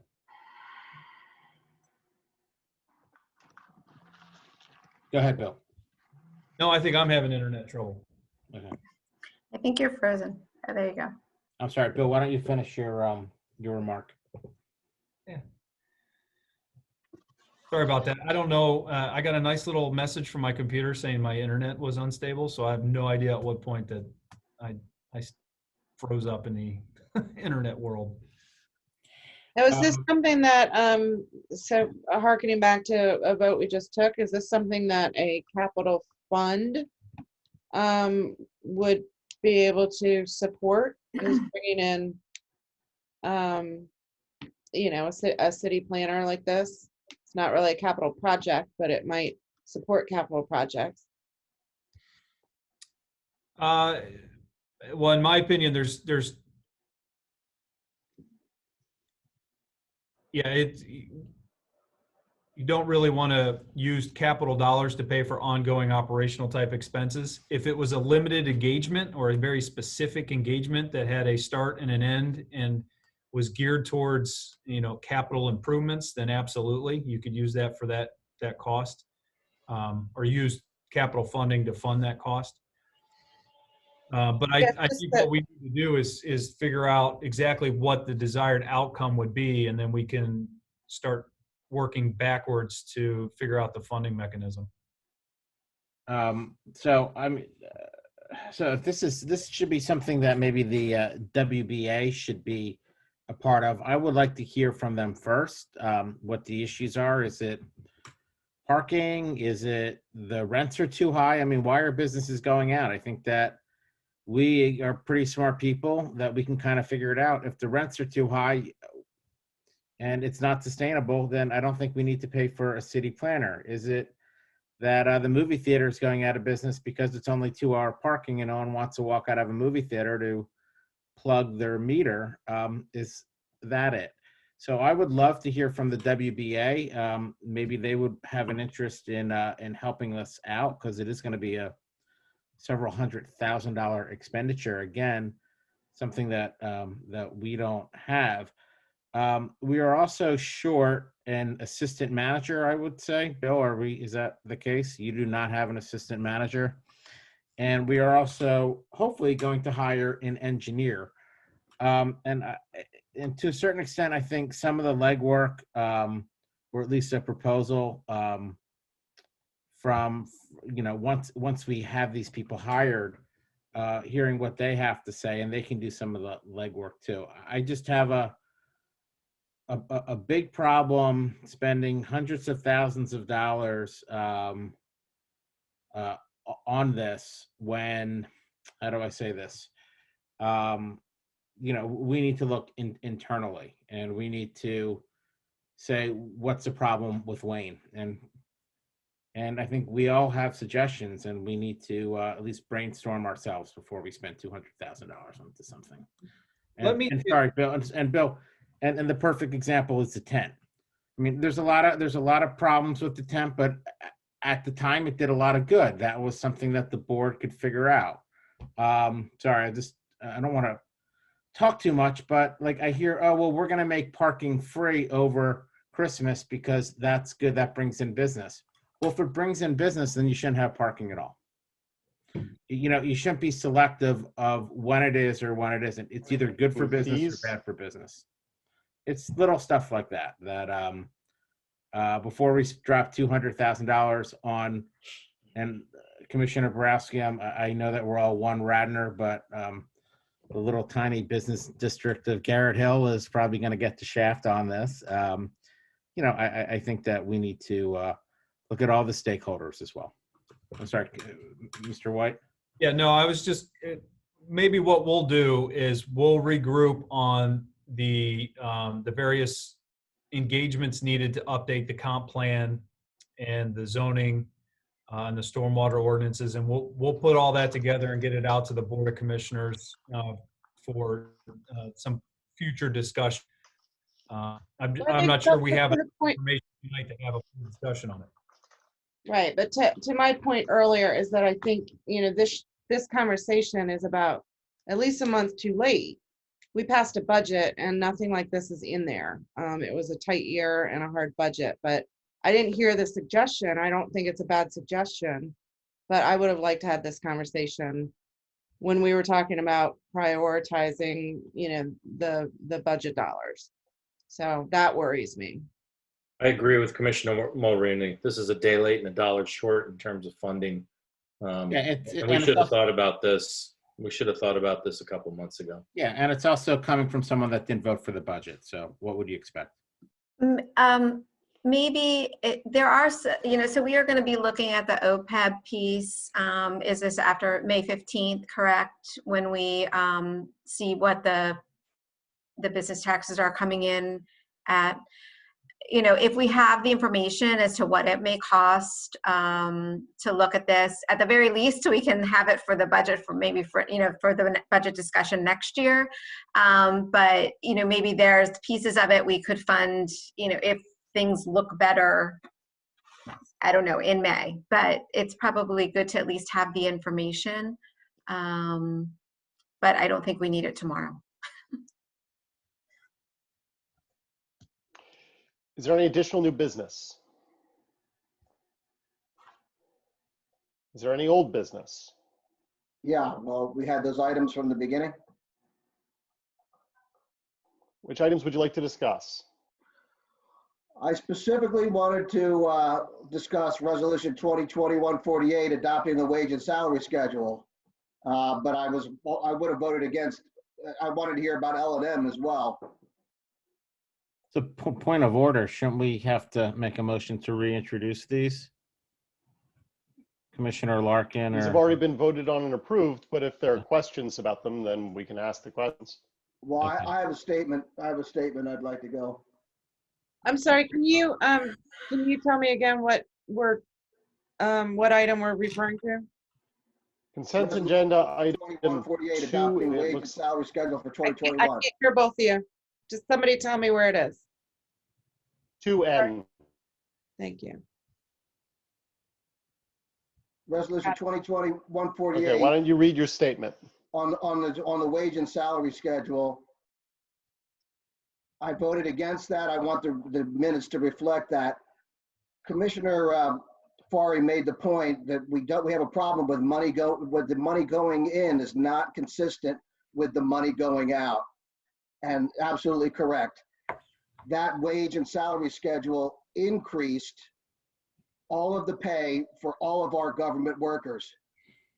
Go ahead, Bill. no, I think I'm having internet trouble. Okay. I think you're frozen. Oh, there you go. I'm sorry, Bill, why don't you finish your remark? Sorry about that. I don't know. I got a nice little message from my computer saying my internet was unstable, so I have no idea at what point that I froze up in the internet world. Now, is this something that, so harkening back to a vote we just took, is this something that a capital fund would be able to support? Is bringing in, a city planner like this? It's not really a capital project, but it might support capital projects. Well, in my opinion, you don't really want to use capital dollars to pay for ongoing operational type expenses. If it was a limited engagement or a very specific engagement that had a start and an end and was geared towards, capital improvements, then absolutely, you could use that for that cost, or use capital funding to fund that cost. But I think what we need to do is figure out exactly what the desired outcome would be, and then we can start working backwards to figure out the funding mechanism. So if this should be something that maybe the WBA should be a part of. I would like to hear from them first, what the issues are. Is it parking? Is it the rents are too high? I mean, why are businesses going out? I think that we are pretty smart people that we can kind of figure it out. If the rents are too high and it's not sustainable, then I don't think we need to pay for a city planner. Is it that the movie theater is going out of business because it's only 2-hour parking and no one wants to walk out of a movie theater to plug their meter? Is that it? So I would love to hear from the WBA. Maybe they would have an interest in helping us out, because it is going to be a several $100,000 expenditure. Again, something that we don't have. We are also short an assistant manager, I would say. Bill, is that the case? You do not have an assistant manager. And we are also hopefully going to hire an engineer. And to a certain extent, I think some of the legwork, or at least a proposal from, once we have these people hired, hearing what they have to say, and they can do some of the legwork too. I just have a big problem spending hundreds of thousands of dollars on this when, how do I say this? We need to look internally, and we need to say, what's the problem with Wayne? And And I think we all have suggestions, and we need to at least brainstorm ourselves before we spend $200,000 onto something. And sorry, Bill, and Bill, and the perfect example is the tent. I mean, there's a lot of problems with the tent, but at the time it did a lot of good. That was something that the board could figure out. Sorry, I don't want to talk too much, but like I hear, oh, well, we're going to make parking free over Christmas because that's good. That brings in business. Well, if it brings in business, then you shouldn't have parking at all. You know, you shouldn't be selective of when it is or when it isn't. It's either good for business or bad for business. It's little stuff like that, before we drop $200,000 on, and Commissioner Borowski, I know that we're all one Radnor, but the little tiny business district of Garrett Hill is probably going to get the shaft on this. You know, I think that we need to look at all the stakeholders as well. I'm sorry, Mr. White. Yeah, no, I was just, maybe what we'll do is we'll regroup on the various engagements needed to update the comp plan and the zoning and the stormwater ordinances, and we'll put all that together and get it out to the Board of Commissioners for some future discussion. I'm not sure we have information tonight to have a full discussion on it. Right, but to my point earlier is that I think, you know, this conversation is about at least a month too late. We passed a budget and nothing like this is in there. It was a tight year and a hard budget, but I didn't hear the suggestion. I don't think it's a bad suggestion, but I would have liked to have this conversation when we were talking about prioritizing, you know, the budget dollars. So that worries me. I agree with Commissioner Mulroney. This is a day late and a dollar short in terms of funding. And we should have thought about this. We should have thought about this a couple months ago. Yeah, and it's also coming from someone that didn't vote for the budget. So what would you expect? Maybe there are, you know, so we are going to be looking at the OPEB piece. Is this after May 15th, correct? When we see what the business taxes are coming in at. You know, if we have the information as to what it may cost to look at this, at the very least, we can have it for the budget for maybe for, you know, for the budget discussion next year. But, you know, maybe there's pieces of it we could fund, you know, if things look better, I don't know, in May. But it's probably good to at least have the information. But I don't think we need it tomorrow. Is there any additional new business? Is there any old business? Yeah, well, we had those items from the beginning. Which items would you like to discuss? I specifically wanted to discuss Resolution 2020-148, adopting the wage and salary schedule. But I would have voted against. I wanted to hear about L&M as well. So point of order, shouldn't we have to make a motion to reintroduce these? Commissioner Larkin? These have already been voted on and approved, but if there are questions about them, then we can ask the questions. Well, Okay. I have a statement. I'd like to go. I'm sorry, can you tell me again what item we're referring to? Consent agenda item 148, 2, adopting it wage and looks, salary schedule for I 2021. can't hear both of you. Just somebody tell me where it is. 2N. Thank you. Resolution 2020-148. Okay, why don't you read your statement? On the wage and salary schedule. I voted against that. I want the minutes to reflect that. Commissioner Fari made the point that we have a problem with the money going in is not consistent with the money going out, and absolutely correct. That wage and salary schedule increased all of the pay for all of our government workers.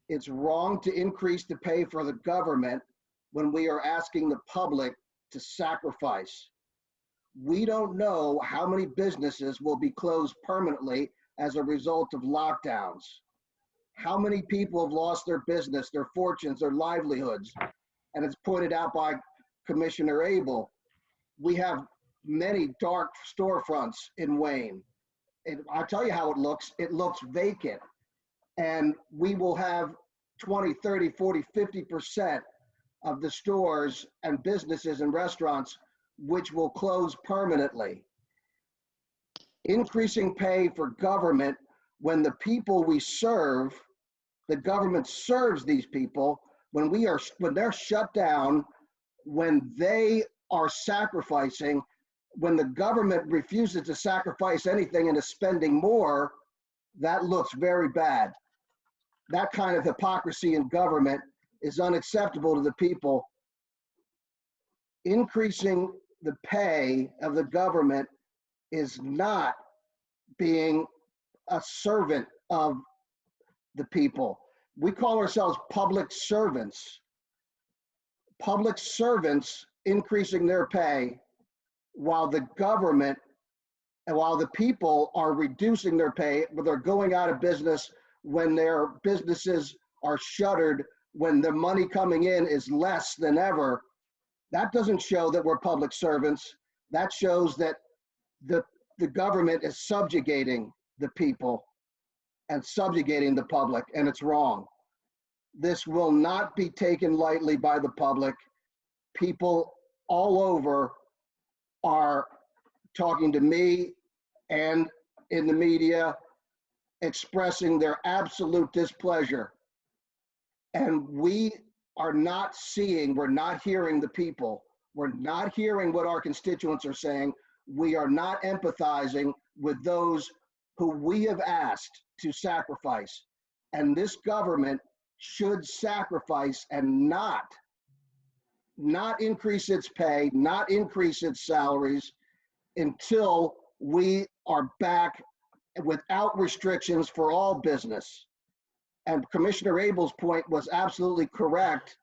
It's wrong to increase the pay for the government when we are asking the public to sacrifice. We don't know how many businesses will be closed permanently as a result of lockdowns. How many people have lost their business, their fortunes, their livelihoods? And it's pointed out by Commissioner Abel. We have many dark storefronts in Wayne. I'll tell you how it looks. It looks vacant. And we will have 20, 30, 40, 50% of the stores and businesses and restaurants which will close permanently. Increasing pay for government when the people we serve, the government serves these people, when they're shut down, when they are sacrificing, when the government refuses to sacrifice anything and is spending more, that looks very bad. That kind of hypocrisy in government is unacceptable to the people. Increasing the pay of the government is not being a servant of the people. We call ourselves public servants. Public servants increasing their pay while the government and while the people are reducing their pay, but they're going out of business, when their businesses are shuttered, when the money coming in is less than ever. That doesn't show that we're public servants. That shows that the government is subjugating the people and subjugating the public, and it's wrong. This will not be taken lightly by the public. People all over are talking to me and in the media, expressing their absolute displeasure. And we are not seeing, we're not hearing the people. We're not hearing what our constituents are saying. We are not empathizing with those who we have asked to sacrifice. And this government should sacrifice and not increase its pay, not increase its salaries until we are back without restrictions for all business. And Commissioner Abel's point was absolutely correct.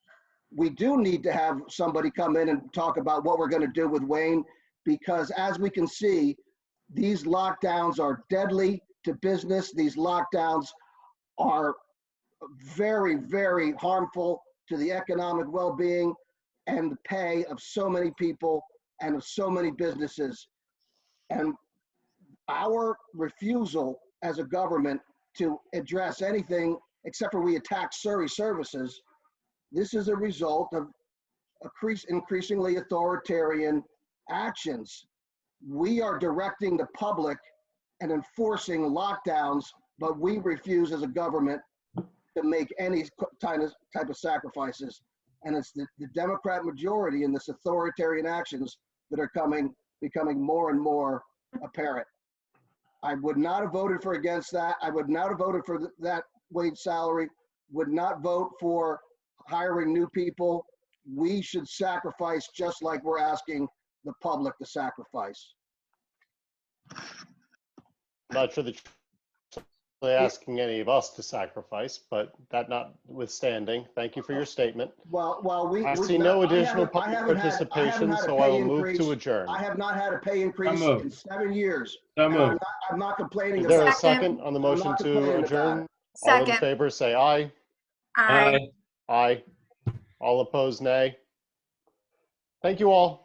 We do need to have somebody come in and talk about what we're going to do with Wayne, because as we can see, these lockdowns are deadly to business. These lockdowns are very, very harmful to the economic well-being and the pay of so many people and of so many businesses. And our refusal as a government to address anything except for we attack Surrey services, this is a result of increasingly authoritarian actions. We are directing the public and enforcing lockdowns, but we refuse as a government to make any type of sacrifices. And it's the Democrat majority in this authoritarian actions that are becoming more and more apparent. I would not have voted against that. I would not have voted for that wage salary, would not vote for hiring new people. We should sacrifice just like we're asking the public to sacrifice. I'm not sure that you're asking any of us to sacrifice, but that notwithstanding, thank you for your statement. I see no additional public participation, so I will move to adjourn. I have not had a pay increase in 7 years. So moved. I'm not complaining Is there about a it. second on the I'm motion not to complaining about adjourn? it. All in Second. favor, say aye. Aye. Aye. All opposed, nay. Thank you all.